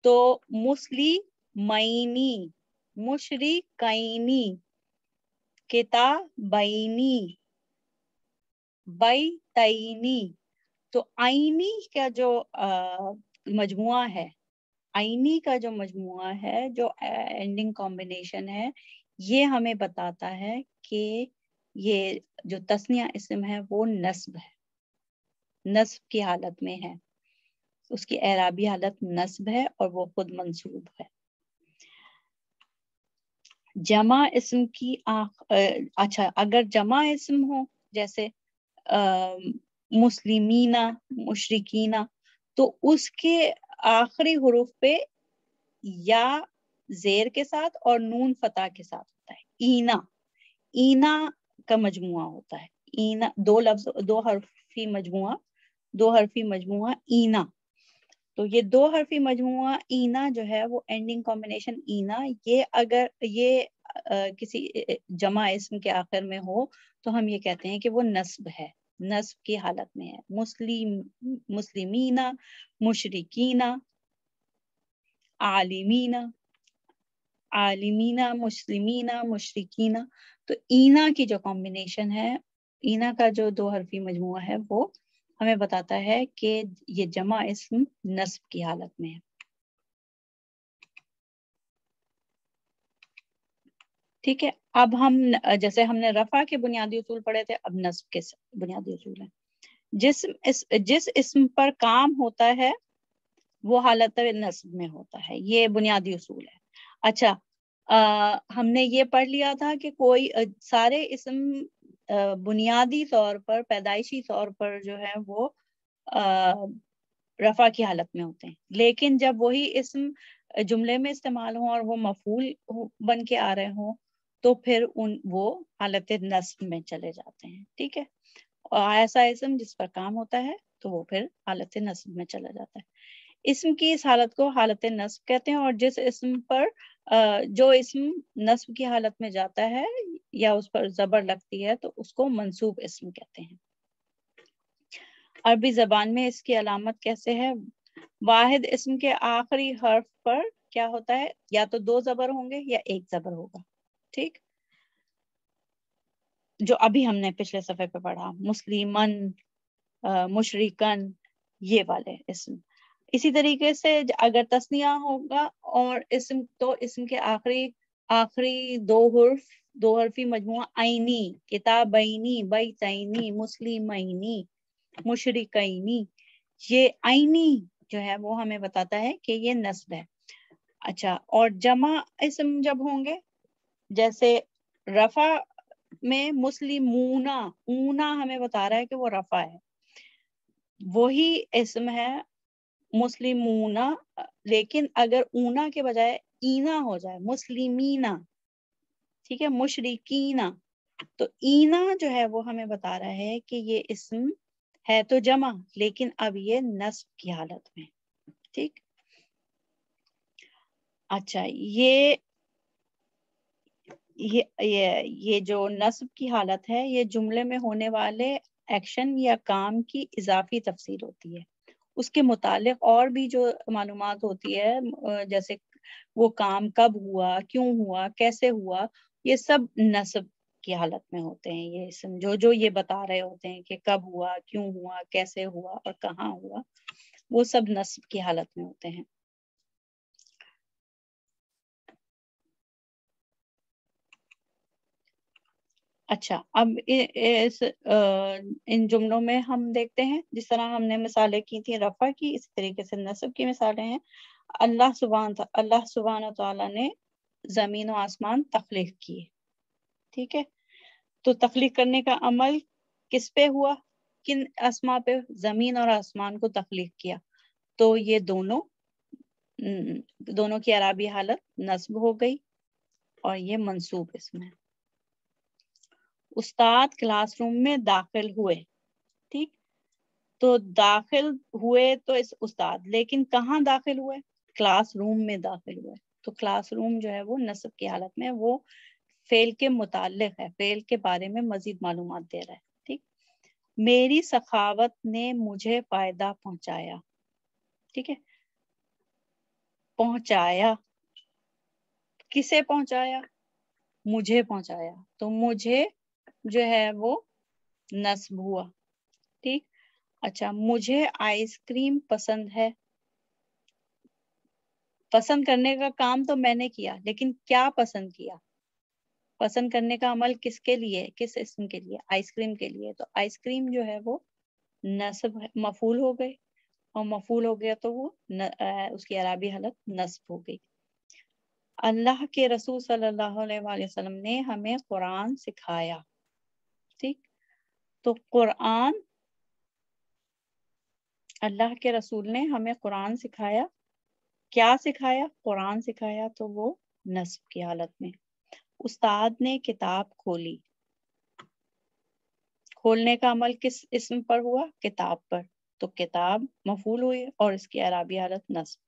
تو مسلمینی، مشرکینی، کتابینی، بیتینی. تو آئینی کا جو مجموعہ ہے، جو اینڈنگ کمبینیشن ہے، یہ ہمیں بتاتا ہے کہ یہ جو تثنیہ اسم ہے وہ نصب ہے، نصب کی حالت میں ہے. اس کی اعرابی حالت نصب ہے اور وہ خود منصوب ہے. جمع اسم کی اچھا، اگر جمع اسم ہو جیسے مسلمینہ، مشرکینہ، تو اس کے آخری حروف پہ یا زیر کے ساتھ اور نون فتح کے ساتھ ہوتا ہے. اینا کا مجموعہ ہوتا ہے. اینا 2 حرفی مجموعہ اینا. تو یہ دو حرفی مجموعہ اینا جو ہے وہ اینڈنگ کمبینیشن اینا، یہ اگر یہ کسی جمع اسم کے آخر میں ہو تو ہم یہ کہتے ہیں کہ وہ نصب ہے، نصب کی حالت میں ہے. مسلمینا، مشرکینا، عالمینا، عالمینا، مسلمینا، مشرکینا. تو اینا کی جو کمبینیشن ہے، اینا کا جو دو حرفی مجموعہ ہے وہ ہمیں بتاتا ہے کہ یہ جمع اسم نصب کی حالت میں ہے. ٹھیک ہے، اب ہم جیسے ہم نے رفع کے بنیادی اصول پڑھے تھے، اب نصب کے بنیادی اصول ہیں. جس اسم پر کام ہوتا ہے وہ حالت نصب میں ہوتا ہے، یہ بنیادی اصول ہے. اچھا، ہم نے یہ پڑھ لیا تھا کہ کوئی سارے اسم بنیادی طور پر، پیدائشی طور پر جو ہے وہ رفع کی حالت میں ہوتے ہیں، لیکن جب وہی اسم جملے میں استعمال ہوں اور وہ مفعول بن کے آ رہے ہوں تو پھر وہ حالت نصب میں چلے جاتے ہیں. ٹھیک ہے، اور ایسا اسم جس پر کام ہوتا ہے تو وہ پھر حالت نصب میں چلا جاتا ہے. اسم کی اس حالت کو حالت نصب کہتے ہیں، اور جس اسم پر جو اسم نصب کی حالت میں جاتا ہے یا اس پر زبر لگتی ہے تو اس کو منصوب اسم کہتے ہیں. عربی زبان میں اس کی علامت کیسے ہے؟ واحد اسم کے آخری حرف پر کیا ہوتا ہے؟ یا تو دو زبر ہوں گے یا ایک زبر ہوگا. ٹھیک، جو ابھی ہم نے پچھلے صفحے پہ پڑھا، مسلمن، مشرکن، یہ والے اسم. اسی طریقے سے اگر تثنیہ ہوگا اور اسم تو اسم کے آخری دو حرفی مجموعہ عینی، کتابینی، بیتینی، مسلمینی، مشرکینی، یہ عینی جو ہے وہ ہمیں بتاتا ہے کہ یہ نصب ہے. اچھا، اور جمع اسم جب ہوں گے، جیسے رفع میں مسلمونا، اونا ہمیں بتا رہا ہے کہ وہ رفع ہے، وہی اسم ہے مسلمونا، لیکن اگر اونا کے بجائے اینا ہو جائے، مسلمینا، ٹھیک ہے، مشرکینا، تو اینا جو ہے وہ ہمیں بتا رہا ہے کہ یہ اسم ہے تو جمع لیکن اب یہ نصب کی حالت میں. ٹھیک، اچھا، یہ جو نصب کی حالت ہے یہ جملے میں ہونے والے ایکشن یا کام کی اضافی تفصیل ہوتی ہے. اس کے متعلق اور بھی جو معلومات ہوتی ہے، جیسے وہ کام کب ہوا، کیوں ہوا، کیسے ہوا، یہ سب نصب کی حالت میں ہوتے ہیں. یہ اسم جو یہ بتا رہے ہوتے ہیں کہ کب ہوا، کیوں ہوا، کیسے ہوا اور کہاں ہوا، وہ سب نصب کی حالت میں ہوتے ہیں. اچھا، اب ان جملوں میں ہم دیکھتے ہیں جس طرح ہم نے مثالیں کی تھی رفع کی، اس طریقے سے نصب کی مثالیں ہیں. اللہ سبحانہ تعالیٰ نے زمین و آسمان تخلیق کیے. ٹھیک ہے، تو تخلیق کرنے کا عمل کس پہ ہوا؟ کن اسما پہ؟ زمین اور آسمان کو تخلیق کیا. تو یہ دونوں کی اعرابی حالت نصب ہو گئی اور یہ منصوب اسم ہے. استاد کلاس روم میں داخل ہوئے. ٹھیک، تو داخل ہوئے تو استاد، لیکن کہاں داخل ہوئے؟ کلاس روم میں داخل ہوئے. تو کلاس روم جو ہے وہ نصب کی حالت میں، وہ فعل کے متعلق ہے، فعل کے بارے میں مزید معلومات دے رہا ہے. ٹھیک، میری سخاوت نے مجھے فائدہ پہنچایا. ٹھیک ہے، پہنچایا، کسے پہنچایا؟ مجھے پہنچایا، تو مجھے جو ہے وہ نصب ہوا. ٹھیک، اچھا، مجھے آئس کریم پسند ہے. پسند کرنے کا کام تو میں نے کیا، لیکن کیا پسند کیا؟ پسند کرنے کا عمل کس کے لیے، کس اسم کے لیے؟ آئس کریم کے لیے. تو آئس کریم جو ہے وہ نصب مفعول ہو گئی، اور مفعول ہو گیا تو وہ اس کی اعرابی حالت نصب ہو گئی. اللہ کے رسول صلی اللہ علیہ وآلہ وسلم نے ہمیں قرآن سکھایا. ٹھیک، تو قرآن، اللہ کے رسول نے ہمیں قرآن سکھایا. کیا سکھایا؟ قرآن سکھایا، تو وہ نصب کی حالت میں. استاد نے کتاب کھولی. کھولنے کا عمل کس اسم پر ہوا؟ کتاب پر. تو کتاب مفعول ہوئی اور اس کی اعرابی حالت نصب.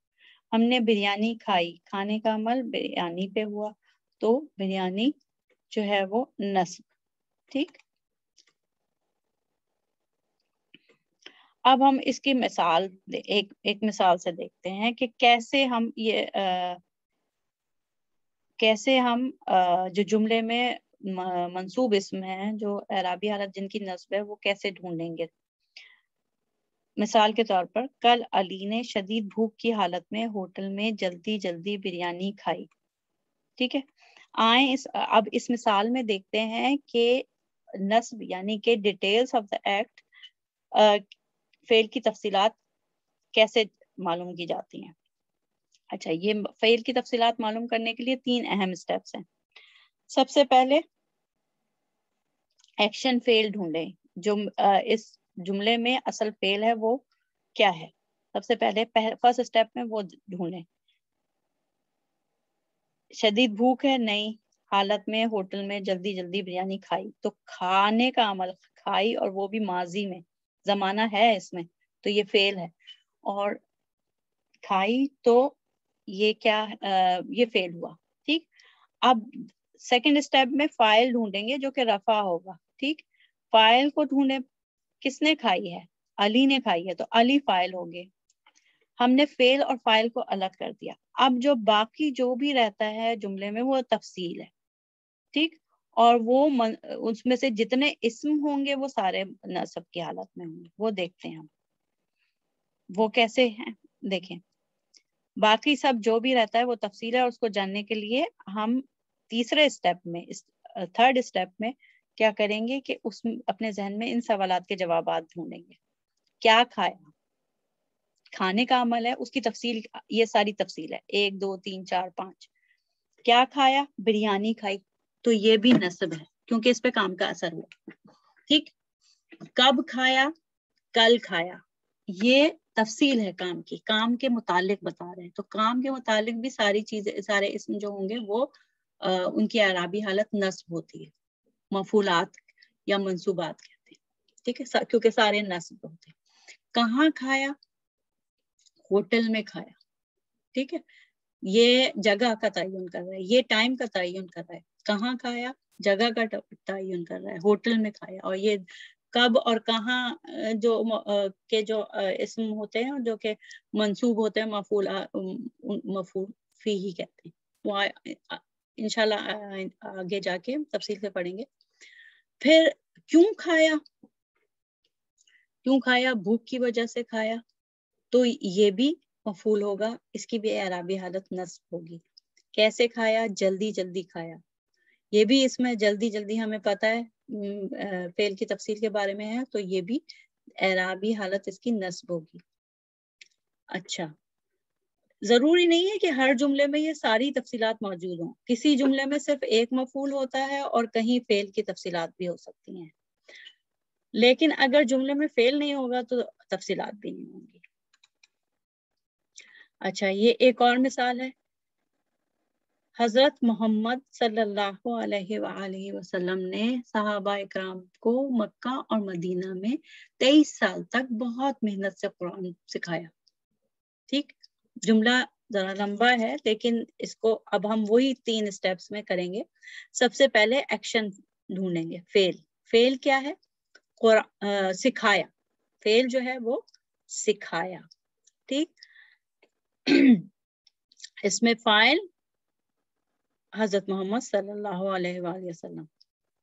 ہم نے بریانی کھائی، کھانے کا عمل بریانی پہ ہوا تو بریانی جو ہے وہ نصب. ٹھیک. اب ہم اس کی مثال ایک مثال سے دیکھتے ہیں کہ کیسے ہم جو جملے میں منصوب اسم ہیں جو اعرابی حالت جن کی نصب ہے وہ کیسے ڈھونڈیں گے. مثال کے طور پر کل علی نے شدید بھوک کی حالت میں ہوٹل میں جلدی جلدی بریانی کھائی. ٹھیک ہے. اب اس مثال میں دیکھتے ہیں کہ نصب یعنی کہ ڈیٹیلز آف دا ایکٹ، فعل کی تفصیلات کیسے معلوم کی جاتی ہیں. اچھا، یہ فعل کی تفصیلات معلوم کرنے کے لیے 3 اہم سٹیپس ہیں. سب سے پہلے ایکشن فعل ڈھونڈیں. جو اس جملے میں اصل فعل ہے وہ کیا ہے. سب سے پہلے فرسٹ سٹیپ میں وہ ڈھونڈیں. شدید بھوک ہے، نہیں. حالت میں ہوٹل میں جلدی جلدی بریانی کھائی، تو کھانے کا عمل کھائی اور وہ بھی ماضی میں، زمانہ ہے اس میں تو یہ فعل ہے. اور کھائی تو یہ کیا یہ فعل ہوا. ٹھیک. اب سیکنڈ اسٹیپ میں فاعل ڈھونڈیں گے جو کہ رفع ہوگا. ٹھیک. فاعل کو ڈھونڈیں، کس نے کھائی ہے؟ علی نے کھائی ہے تو علی فاعل ہو گئے. ہم نے فعل اور فاعل کو الگ کر دیا. اب جو باقی جو بھی رہتا ہے جملے میں وہ تفصیل ہے. ٹھیک. اور وہ اس میں سے جتنے اسم ہوں گے وہ سارے نصب کی حالت میں ہوں گے. وہ دیکھتے ہیں ہم وہ کیسے ہیں. دیکھیں، باقی سب جو بھی رہتا ہے وہ تفصیل ہے اور اس کو جاننے کے لیے ہم تیسرے اسٹیپ میں تھرڈ اسٹیپ میں کیا کریں گے کہ اپنے ذہن میں ان سوالات کے جوابات ڈھونڈیں گے. کیا کھایا، کھانے کا عمل ہے، اس کی تفصیل، یہ ساری تفصیل ہے 1 2 3 4 5. کیا کھایا؟ بریانی کھائی، تو یہ بھی نصب ہے کیونکہ اس پہ کام کا اثر ہوا. ٹھیک. کب کھایا؟ کل کھایا، یہ تفصیل ہے کام کی، کام کے متعلق بتا رہے ہیں تو کام کے متعلق بھی ساری چیزیں، سارے اسم جو ہوں گے وہ ان کی اعرابی حالت نصب ہوتی ہے. مفعولات یا منصوبات کہتے ہیں. ٹھیک ہے، کیونکہ سارے نصب ہوتے ہیں. کہاں کھایا؟ ہوٹل میں کھایا. ٹھیک ہے. یہ جگہ کا تعین کر رہا ہے، یہ ٹائم کا تعین کر رہا ہے. کہاں کھایا جگہ کا تعین کر رہا ہے، ہوٹل میں کھایا. اور یہ کب اور کہاں جو اسم ہوتے ہیں جو کہ منصوب ہوتے ہیں مفعول فیہ کہتے ہیں. وہ انشاءاللہ آگے جا کے تفصیل سے پڑھیں گے. پھر کیوں کھایا؟ کیوں کھایا؟ بھوک کی وجہ سے کھایا، تو یہ بھی مفعول ہوگا، اس کی بھی اعرابی حالت نصب ہوگی. کیسے کھایا؟ جلدی جلدی کھایا، یہ بھی اس میں جلدی جلدی ہمیں پتہ ہے فعل کی تفصیل کے بارے میں ہے تو یہ بھی اعرابی حالت اس کی نصب ہوگی. اچھا، ضروری نہیں ہے کہ ہر جملے میں یہ ساری تفصیلات موجود ہوں. کسی جملے میں صرف ایک مفعول ہوتا ہے اور کہیں فعل کی تفصیلات بھی ہو سکتی ہیں. لیکن اگر جملے میں فعل نہیں ہوگا تو تفصیلات بھی نہیں ہوں گی. اچھا، یہ ایک اور مثال ہے. حضرت محمد صلی اللہ علیہ وآلہ وسلم نے صحابہ اکرام کو مکہ اور مدینہ میں 23 سال تک بہت محنت سے قرآن سکھایا. ٹھیک. جملہ ذرا لمبا ہے لیکن اس کو اب ہم وہی 3 اسٹیپس میں کریں گے. سب سے پہلے ایکشن ڈھونڈیں گے. فعل کیا ہے؟ سکھایا. فعل جو ہے وہ سکھایا. ٹھیک. اس میں فاعل حضرت محمد صلی اللہ علیہ وآلہ وسلم.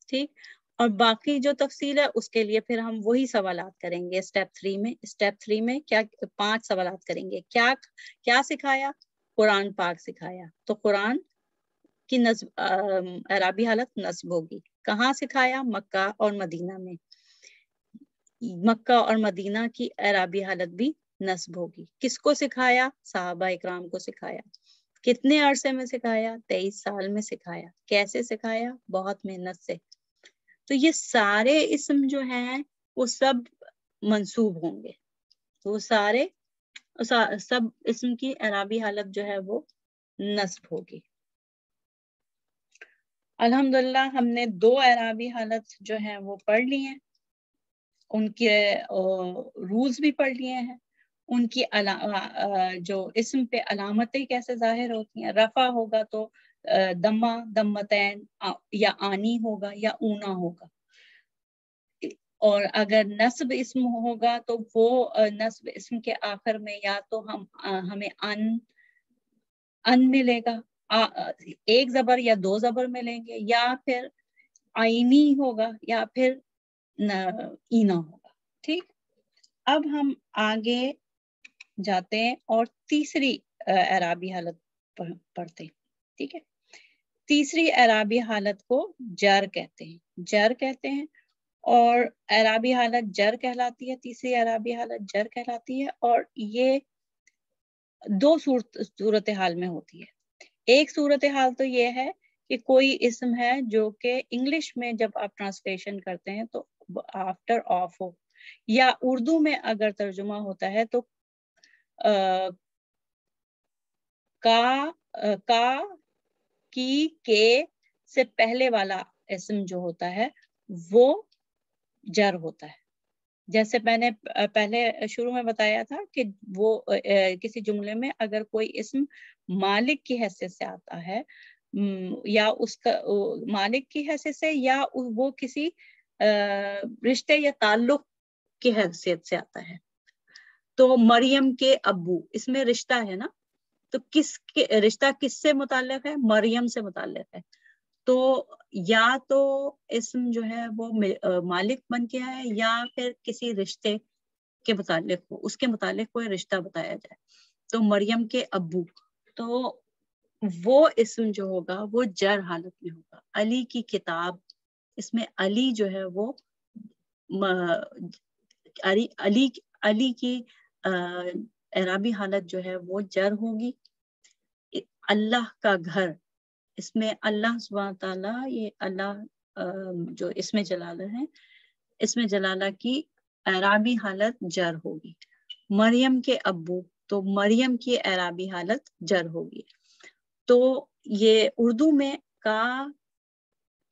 ٹھیک. اور باقی جو تفصیل ہے اس کے لیے پھر ہم وہی سوالات کریں گے اسٹیپ 3 میں کیا 5 سوالات کریں گے. کیا سکھایا؟ قرآن پاک سکھایا، تو قرآن کی نصب اعرابی حالت نصب ہوگی. کہاں سکھایا؟ مکہ اور مدینہ میں. مکہ اور مدینہ کی اعرابی حالت بھی نصب ہوگی. کس کو سکھایا؟ صحابہ اکرام کو سکھایا. کتنے عرصے میں سکھایا؟ 23 سال میں سکھایا. کیسے سکھایا؟ بہت محنت سے. تو یہ سارے اسم جو ہیں وہ سب منصوب ہوں گے. وہ سب اسم کی اعرابی حالت جو ہے وہ نصب ہوگی. الحمدللہ ہم نے 2 اعرابی حالت جو ہیں وہ پڑھ لی ہیں. ان کے رولز بھی پڑھ لیے ہیں. ان کی جو اسم پہ علامتیں کیسے ظاہر ہوتی ہیں. رفع ہوگا تو دمہ دمتین یا آنی ہوگا یا اونا ہوگا. اور اگر نصب اسم ہوگا تو وہ نصب اسم کے آخر میں یا تو ہمیں ان ملے گا, ایک زبر یا دو زبر ملیں گے, یا پھر آئینی ہوگا یا پھر اینا ہوگا. ٹھیک, اب ہم آگے جاتے ہیں اور تیسری اعرابی حالت پڑھتے ہیں. ٹھیک ہے, تیسری اعرابی حالت کو جر کہتے ہیں. جر کہتے ہیں اور اعرابی حالت جر کہلاتی ہے. تیسری اعرابی حالت جر کہلاتی ہے, اور یہ دو صورتحال میں ہوتی ہے. ایک صورتحال تو یہ ہے کہ کوئی اسم ہے جو کہ انگلش میں جب آپ ٹرانسلیشن کرتے ہیں تو آفٹر آف ہو, یا اردو میں اگر ترجمہ ہوتا ہے تو کا کی کے سے پہلے والا اسم جو ہوتا ہے وہ جر ہوتا ہے. جیسے میں نے پہلے شروع میں بتایا تھا کہ وہ کسی جملے میں اگر کوئی اسم مالک کی حیثیت سے آتا ہے, یا اس کا مالک کی حیثیت سے, یا وہ کسی رشتے یا تعلق کی حیثیت سے آتا ہے. تو مریم کے ابو, اس میں رشتہ ہے نا, تو رشتہ کس سے متعلق ہے؟ مریم سے متعلق ہے. تو یا تو اسم جو ہے وہ مالک بن کے ہے, یا پھر کسی رشتے کے متعلق ہو, اس کے متعلق کوئی رشتہ بتایا جائے. تو مریم کے ابو, تو وہ اسم جو ہوگا وہ جر حالت میں ہوگا. علی کی کتاب, اس میں علی جو ہے وہ علی کی اعرابی حالت جو ہے وہ جر ہوگی. اللہ کا گھر, اس میں اللہ سبحانہ تعالیٰ, یہ اللہ جو اس میں جلالہ ہے, اس میں جلالہ کی اعرابی حالت جر ہوگی. مریم کے ابو, تو مریم کی اعرابی حالت جر ہوگی. تو یہ اردو میں کا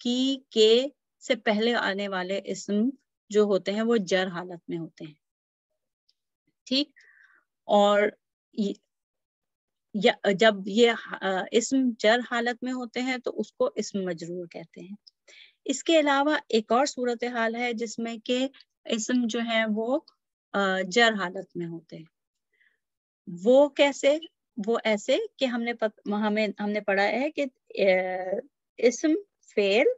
کی کے سے پہلے آنے والے اسم جو ہوتے ہیں وہ جر حالت میں ہوتے ہیں. ٹھیک, اور جب یہ اسم جر حالت میں ہوتے ہیں تو اس کو اسم مجرور کہتے ہیں. اس کے علاوہ ایک اور صورتحال ہے جس میں کہ اسم جو ہے وہ جر حالت میں ہوتے ہیں. وہ کیسے؟ وہ ایسے کہ ہم نے پڑھا ہے کہ اسم فعل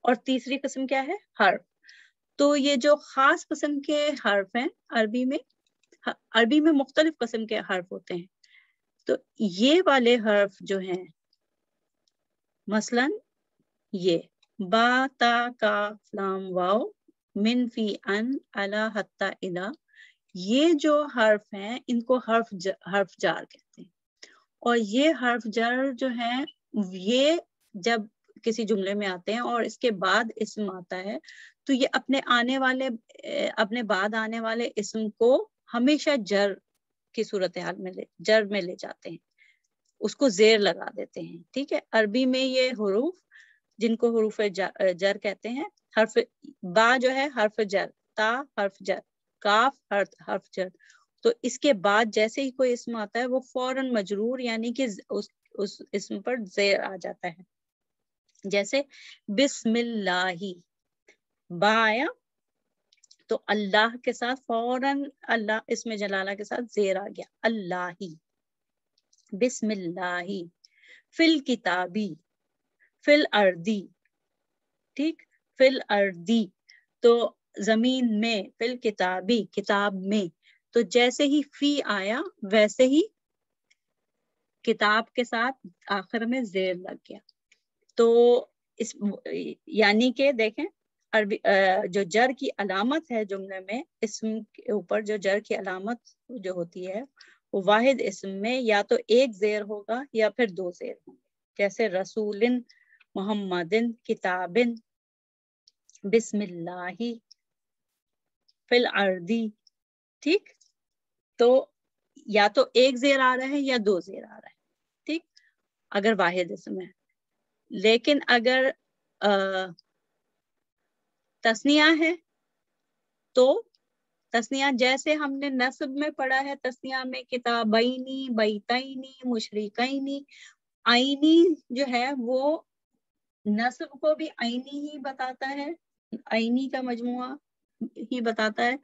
اور تیسری قسم کیا ہے؟ حرف. تو یہ جو خاص قسم کے حرف ہیں, عربی میں مختلف قسم کے حرف ہوتے ہیں. تو یہ والے حرف جو ہیں, مثلاً یہ با تا کاف لام واو من فی ان علی حتی الی, یہ جو حرف ہیں ان کو حرف جار کہتے ہیں. اور یہ حرف جر جو ہیں یہ جب کسی جملے میں آتے ہیں اور اس کے بعد اسم آتا ہے تو یہ اپنے بعد آنے والے اسم کو ہمیشہ جر کی صورتحال میں جر میں لے جاتے ہیں, اس کو زیر لگا دیتے ہیں. ٹھیک ہے, عربی میں یہ حروف جن کو حروف جر کہتے ہیں, حرف با جو ہے حرف جر, تا حرف جر, کاف حرف جر, تو اس کے بعد جیسے ہی کوئی اسم آتا ہے وہ فوراً مجرور یعنی کہ اس اسم پر زیر آ جاتا ہے. جیسے بسم اللہ, با آیا تو اللہ کے ساتھ فوراً اللہ اسم جلالہ کے ساتھ زیر آ گیا, اللہ ہی. بسم اللہ, فل کتابی, فل اردی. ٹھیک, فل اردی تو زمین میں, فل کتابی کتاب میں, تو جیسے ہی فی آیا ویسے ہی کتاب کے ساتھ آخر میں زیر لگ گیا. تو یعنی کہ دیکھیں عربی جو جر کی علامت ہے جملے میں, اسم کے اوپر جو جر کی علامت جو ہوتی ہے وہ واحد اسم میں یا تو ایک زیر ہوگا یا پھر دو زیر ہوں گے. جیسے رسولن, محمدن, کتابن, بسم اللہ, فی الارضی. ٹھیک, تو یا تو ایک زیر آ رہا ہے یا دو زیر آ رہا ہے. ٹھیک, اگر واحد اسم ہے. لیکن اگر تثنیہ ہے تو تسنیہ جیسے ہم نے نصب میں پڑھا ہے تسنیہ میں کتابینی بیتینی مشرقینی، آئینی جو ہے وہ نصب کو بھی آئینی ہی بتاتا ہے، آئینی کا مجموعہ ہی بتاتا ہے،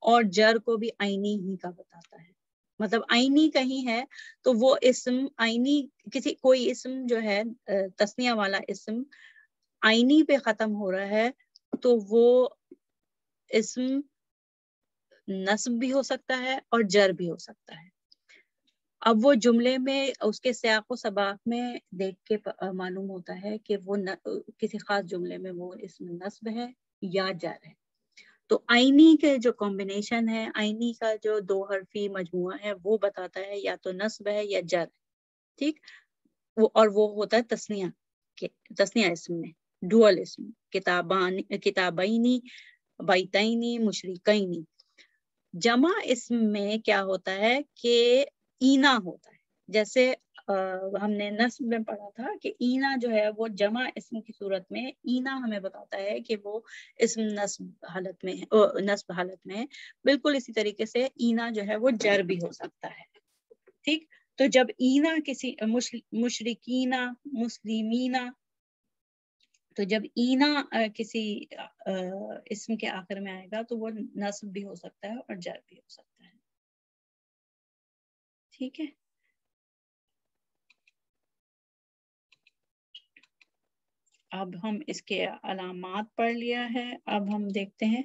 اور جر کو بھی آئینی ہی کا بتاتا ہے. مطلب آئینی کہیں ہے تو وہ اسم آئینی، کوئی اسم جو ہے تسنیہ والا اسم آئینی پہ ختم ہو رہا ہے تو وہ اسم نصب بھی ہو سکتا ہے اور جر بھی ہو سکتا ہے. اب وہ جملے میں اس کے سیاق و سباق میں دیکھ کے معلوم ہوتا ہے کہ وہ کسی خاص جملے میں وہ اسم نصب ہے یا جر ہے. تو آئینی کے جو کمبینیشن ہے، آئینی کا جو دو حرفی مجموعہ ہے وہ بتاتا ہے یا تو نصب ہے یا جر ہے. ٹھیک، اور وہ ہوتا ہے تسنیہ اسم میں ڈوئل اسم، کتابینی بیتینی مشرقینی. جمع اسم میں کیا ہوتا ہے کہ اینا ہوتا ہے. جیسے ہم نے نصب میں پڑھا تھا کہ اینا جو ہے وہ جمع اسم کی صورت میں اینا ہمیں بتاتا ہے کہ وہ اسم نصب حالت میں ہے. بالکل اسی طریقے سے اینا جو ہے وہ جر بھی ہو سکتا ہے. ٹھیک، تو جب اینا کسی مشرکینا مسلمینا، تو جب اینا کسی اسم کے آخر میں آئے گا تو وہ نصب بھی ہو سکتا ہے اور جر بھی ہو سکتا ہے. ٹھیک ہے، اب ہم اس کے علامات پڑھ لیا ہے. اب ہم دیکھتے ہیں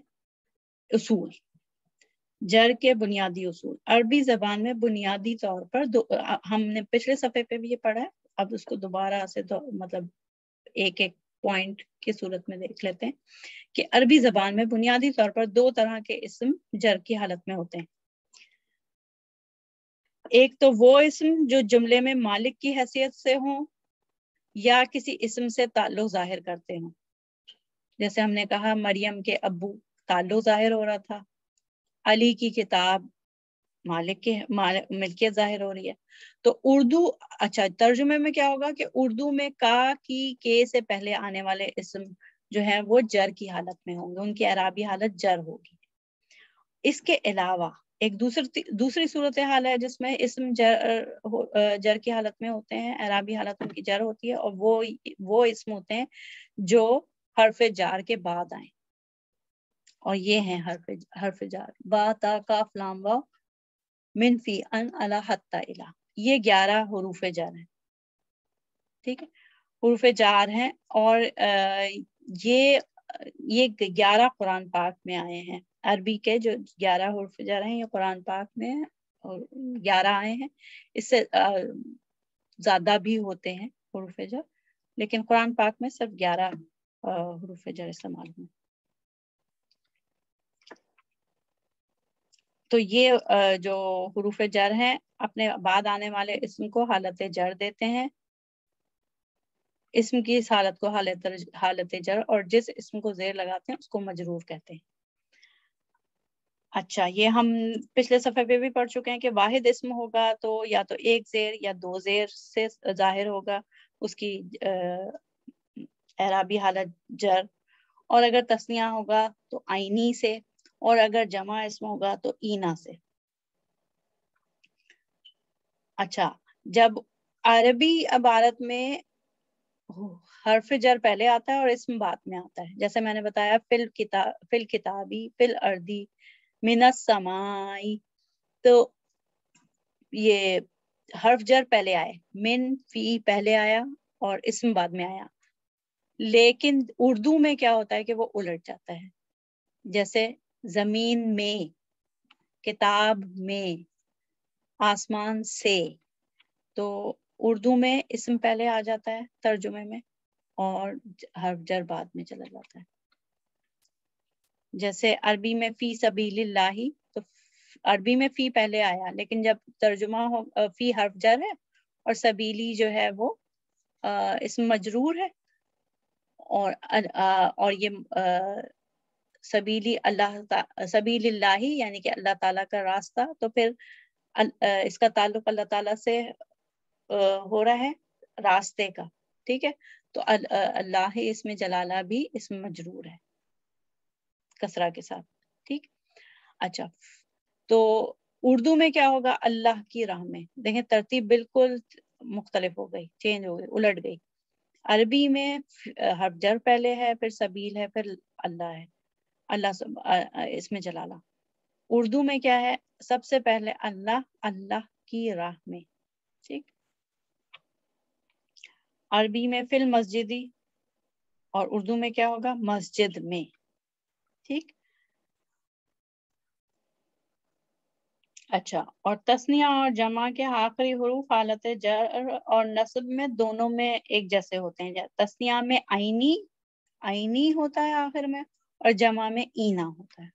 اصول، جر کے بنیادی اصول. عربی زبان میں بنیادی طور پر ہم نے پچھلے صفحے پہ بھی یہ پڑھا ہے، اب اس کو دوبارہ سے مطلب ایک ایک پوائنٹ کی صورت میں دیکھ لیتے ہیں کہ عربی زبان میں بنیادی طور پر دو طرح کے اسم جر کی حالت میں ہوتے ہیں. ایک تو وہ اسم جو جملے میں مالک کی حیثیت سے ہوں یا کسی اسم سے تعلق ظاہر کرتے ہوں. جیسے ہم نے کہا مریم کے ابو، تعلق ظاہر ہو رہا تھا. علی کی کتاب، مالک کی ملکیت ظاہر ہو رہی ہے. تو اردو، اچھا ترجمے میں کیا ہوگا کہ اردو میں کا کی کے سے پہلے آنے والے اسم جو ہے وہ جر کی حالت میں ہوں گے، ان کی اعرابی حالت جر ہوگی. اس کے علاوہ ایک دوسری صورتحال ہے جس میں اسم جر کی حالت میں ہوتے ہیں، اعرابی حالت ان کی جر ہوتی ہے، اور وہ اسم ہوتے ہیں جو حرف جار کے بعد آئیں، اور یہ ہیں حرف جار: با تا کاف لام واو من فی ان الا حتی الا. یہ 11 حروف جر ہیں. ٹھیک ہے، حروف جار ہیں، اور یہ 11 قرآن پاک میں آئے ہیں. عربی کے جو 11 حروف جر ہیں یہ قرآن پاک میں 11 آئے ہیں. اس سے زیادہ بھی ہوتے ہیں حروف جر، لیکن قرآن پاک میں صرف 11 حروف جر استعمال ہوئے. تو یہ جو حروف جر ہیں اپنے بعد آنے والے اسم کو حالت جر دیتے ہیں. اسم کی اس حالت کو حالت جر، اور جس اسم کو زیر لگاتے ہیں اس کو مجرور کہتے ہیں. اچھا، یہ ہم پچھلے صفحے پہ بھی پڑھ چکے ہیں کہ واحد اسم ہوگا تو یا تو ایک زیر یا دو زیر سے ظاہر ہوگا اس کی اعرابی حالت جر، اور اگر تسنیہ ہوگا تو آئینی سے، اور اگر جمع اسم ہوگا تو اینا سے. اچھا، جب عربی عبارت میں حرف جر پہلے آتا ہے اور اسم بعد میں آتا ہے، جیسے میں نے بتایا فی الکتابی، فی الارضی، من السمائی، تو یہ حرف جر پہلے آئے، من فی پہلے آیا اور اسم بعد میں آیا. لیکن اردو میں کیا ہوتا ہے کہ وہ الٹ جاتا ہے. جیسے زمین میں، کتاب میں، آسمان سے، تو اردو میں اسم پہلے آ جاتا ہے ترجمے میں اور حرف جر بعد میں چلا جاتا ہے. جیسے عربی میں فی سبیل اللہ، تو عربی میں فی پہلے آیا، لیکن جب ترجمہ ہو فی حرف جر ہے اور سبیلی جو ہے وہ اسم مجرور ہے، اور یہ سبیلی سبیل اللہ یعنی کہ اللہ تعالیٰ کا راستہ، تو پھر اس کا تعلق اللہ تعالیٰ سے ہو رہا ہے، راستے کا. ٹھیک ہے، تو اللہ اس میں جلالہ بھی اسم مجرور ہے کسرہ کے ساتھ. ٹھیک، اچھا تو اردو میں کیا ہوگا؟ اللہ کی راہ میں. دیکھیں ترتیب بالکل مختلف ہو گئی، چینج ہو گئی، الٹ گئی. عربی میں حرف جر پہلے ہے، پھر سبیل ہے، پھر اللہ ہے، اللہ اس میں جلالہ. اردو میں کیا ہے؟ سب سے پہلے اللہ، اللہ کی راہ میں. ٹھیک. عربی میں فی المسجدی، اور اردو میں کیا ہوگا؟ مسجد میں. ٹھیک. اچھا، اور تثنیہ اور جمع کے آخری حروف حالت جر اور نصب میں دونوں میں ایک جیسے ہوتے ہیں. تثنیہ میں عینی، عینی ہوتا ہے آخر میں، اور جمع میں اینا ہوتا ہے.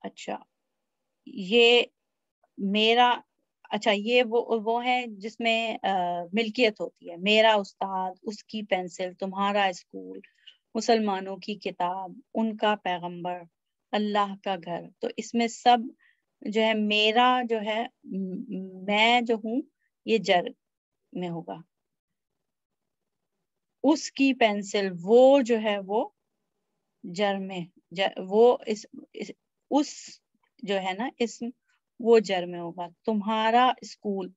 اچھا یہ میرا، اچھا یہ وہ ہے جس میں ملکیت ہوتی ہے. میرا استاد، اس کی پینسل، تمہارا اسکول، مسلمانوں کی کتاب، ان کا پیغمبر، اللہ کا گھر. تو اس میں سب جو ہے میرا جو ہے میں جو ہوں یہ جر میں ہوگا. اس کی پینسل وہ جو ہے وہ جر میں، وہ اس جو ہے نا اسم وہ جر میں ہوگا. تمہارا اسکول،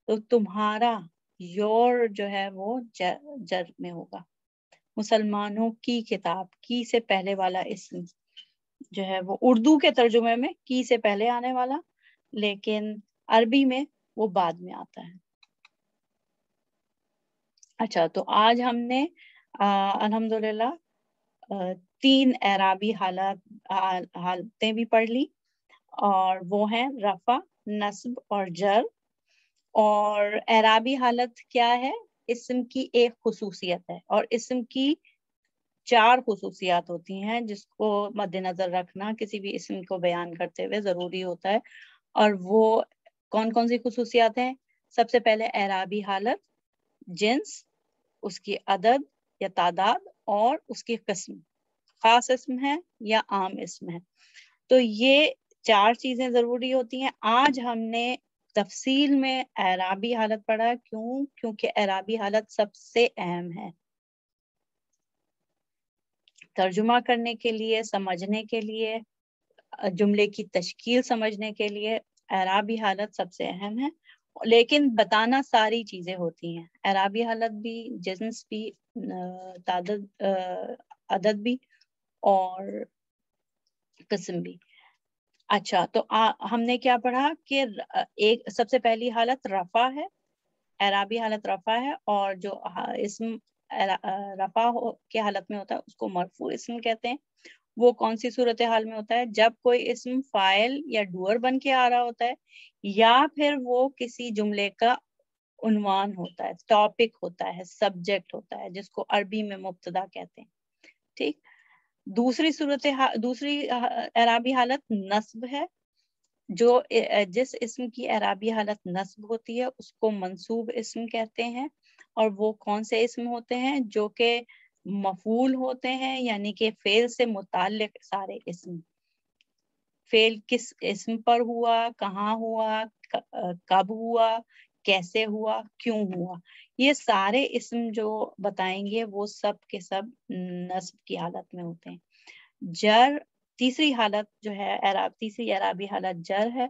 تو تمہارا یور جو ہے وہ جر میں ہوگا. مسلمانوں کی کتاب، کی سے پہلے والا اسم جو ہے وہ اردو کے ترجمے میں کی سے پہلے آنے والا، لیکن عربی میں وہ بعد میں آتا ہے. اچھا تو آج ہم نے الحمدللہ 3 اعرابی حالتیں بھی پڑھ لی، اور وہ ہیں رفع، نصب اور جر. اور اعرابی حالت کیا ہے؟ اسم کی ایک خصوصیت ہے، اور اسم کی 4 خصوصیات ہوتی ہیں جس کو مد نظر رکھنا کسی بھی اسم کو بیان کرتے ہوئے ضروری ہوتا ہے. اور وہ کون کون سی خصوصیات ہیں؟ سب سے پہلے اعرابی حالت، جنس، اس کی عدد یا تعداد، اور اس کی قسم، خاص اسم ہے یا عام اسم ہے. تو یہ 4 چیزیں ضروری ہوتی ہیں. آج ہم نے تفصیل میں اعرابی حالت پڑھا. کیونکہ اعرابی حالت سب سے اہم ہے. ترجمہ کرنے کے لیے، سمجھنے کے لیے، جملے کی تشکیل سمجھنے کے لیے اعرابی حالت سب سے اہم ہے. لیکن بتانا ساری چیزیں ہوتی ہیں، اعرابی حالت بھی، جنس بھی، تعداد، عدد بھی، اور قسم بھی. اچھا تو ہم نے کیا پڑھا کہ ایک سب سے پہلی حالت رفع ہے، اعرابی حالت رفع ہے، اور جو اسم رفع کی حالت میں ہوتا ہے اس کو مرفوع اسم کہتے ہیں. وہ کون سی صورتحال میں ہوتا ہے؟ جب کوئی اسم فاعل یا ڈوئر بن کے آ رہا ہوتا ہے، یا پھر وہ کسی جملے کا عنوان ہوتا ہے، ٹاپک ہوتا ہے، سبجیکٹ ہوتا ہے، جس کو عربی میں مبتدا کہتے ہیں. ٹھیک. دوسری اعرابی حالت نصب ہے. جس اسم کی اعرابی حالت نصب ہوتی ہے اس کو منصوب اسم کہتے ہیں. اور وہ کون سے اسم ہوتے ہیں؟ جو کہ مفعول ہوتے ہیں، یعنی کہ فعل سے متعلق سارے اسم. فعل کس اسم پر ہوا، کہاں ہوا، کب ہوا، کیسے ہوا، کیوں ہوا، یہ سارے اسم جو بتائیں گے وہ سب کے سب نصب کی حالت میں ہوتے ہیں. جر تیسری حالت جو ہے تیسری اعرابی حالت جر ہے.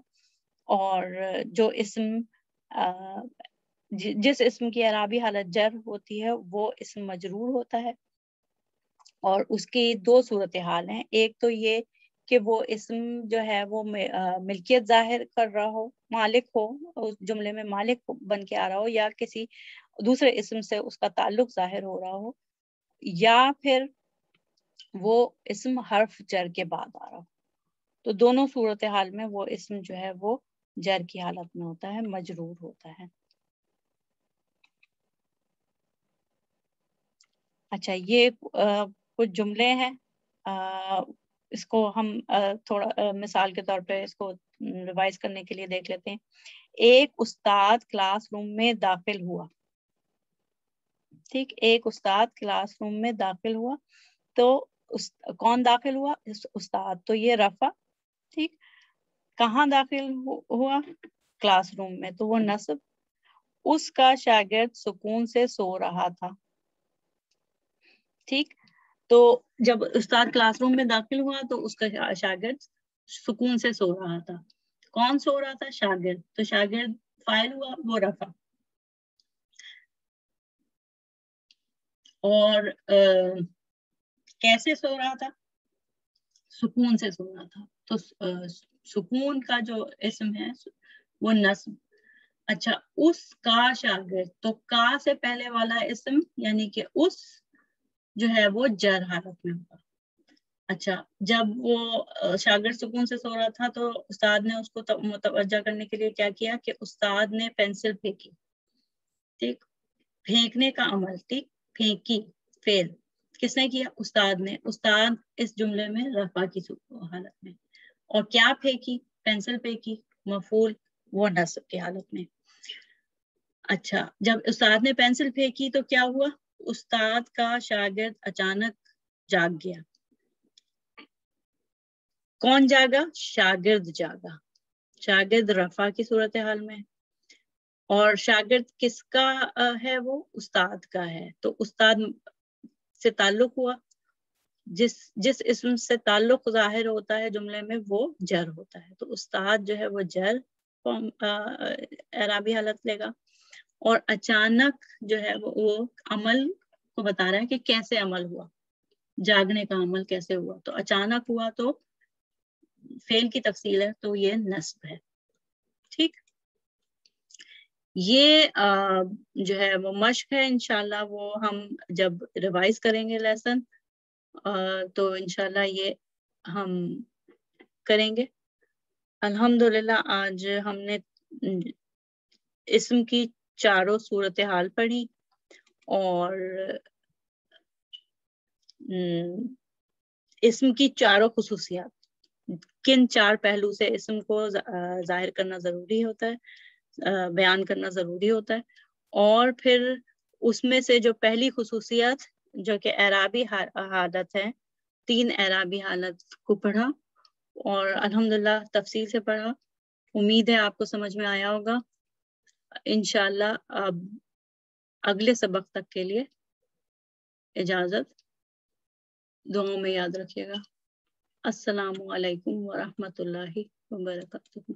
اور جو اسم جس اسم کی اعرابی حالت جر ہوتی ہے وہ اسم مجرور ہوتا ہے. اور اس کی 2 صورتحال ہیں. ایک تو یہ کہ وہ اسم جو ہے وہ ملکیت ظاہر کر رہا ہو، مالک ہو، اس جملے میں مالک بن کے آ رہا ہو، یا کسی دوسرے اسم سے اس کا تعلق ظاہر ہو رہا ہو، یا پھر وہ اسم حرف جر کے بعد آ رہا ہو. تو دونوں صورتحال میں وہ اسم جو ہے وہ جر کی حالت میں ہوتا ہے، مجرور ہوتا ہے. اچھا یہ کچھ جملے ہیں، اس کو ہم تھوڑا مثال کے طور پہ اس کو ریوائز کرنے کے لیے دیکھ لیتے ہیں. ایک استاد کلاس روم میں داخل ہوا. ٹھیک. ایک استاد کلاس روم میں داخل ہوا. تو کون داخل ہوا؟ استاد. تو یہ رفع. ٹھیک. کہاں داخل ہوا؟ کلاس روم میں. تو وہ نصب. اس کا شاگرد سکون سے سو رہا تھا. ٹھیک. تو جب استاد کلاس روم میں داخل ہوا تو اس کا شاگرد سکون سے سو رہا تھا. کون سو رہا تھا؟ شاگرد. تو شاگرد فاعل ہوا، وہ رفع. اور کیسے سو رہا تھا؟ سکون سے سو رہا تھا. تو سکون کا جو اسم ہے وہ نصب. اچھا، اس کا شاگرد، تو کا سے پہلے والا اسم یعنی کہ اس جو ہے وہ جر حالت میں ہوگا. اچھا، جب وہ شاگرد سکون سے سو رہا تھا تو استاد نے اس کو متوجہ کرنے کے لیے کیا کیا کہ استاد نے پینسل پھینکی. ٹھیک، پھینکنے کا عمل. ٹھیک، پھینکی فعل کس نے کیا؟ استاد نے. استاد اس جملے میں رفع کی حالت میں. اور کیا پھینکی؟ پینسل پھینکی، مفعول وہ نصب کی حالت میں. اچھا، جب استاد نے پینسل پھینکی تو کیا ہوا؟ استاد کا شاگرد اچانک جاگ گیا. کون جاگا؟ شاگرد جاگا. شاگرد رفع کی صورتحال میں. اور شاگرد کس کا ہے؟ وہ استاد کا ہے. تو استاد سے تعلق ہوا. جس اسم سے تعلق ظاہر ہوتا ہے جملے میں وہ جر ہوتا ہے. تو استاد جو ہے وہ جر اعرابی حالت لے گا. اور اچانک جو ہے وہ عمل کو بتا رہا ہے کہ کیسے عمل ہوا، جاگنے کا عمل کیسے ہوا. تو اچانک ہوا تو فعل کی تفصیل ہے تو یہ نصب ہے. ٹھیک، یہ جو ہے وہ مشق ہے. انشاءاللہ وہ ہم جب ریوائز کریں گے لیسن تو انشاءاللہ یہ ہم کریں گے. الحمدللہ آج ہم نے اسم کی چاروں صورتحال پڑھی اور اسم کی چاروں خصوصیات. کن چار پہلو سے اسم کو ظاہر کرنا ضروری ہوتا ہے، بیان کرنا ضروری ہوتا ہے. اور پھر اس میں سے جو پہلی خصوصیات جو کہ اعرابی حالت ہے، 3 اعرابی حالت کو پڑھا اور الحمدللہ تفصیل سے پڑھا. امید ہے آپ کو سمجھ میں آیا ہوگا. انشاءاللہ اب اگلے سبق تک کے لیے اجازت. دعاؤں میں یاد رکھیے گا. السلام علیکم ورحمۃ اللہ وبرکاتہ.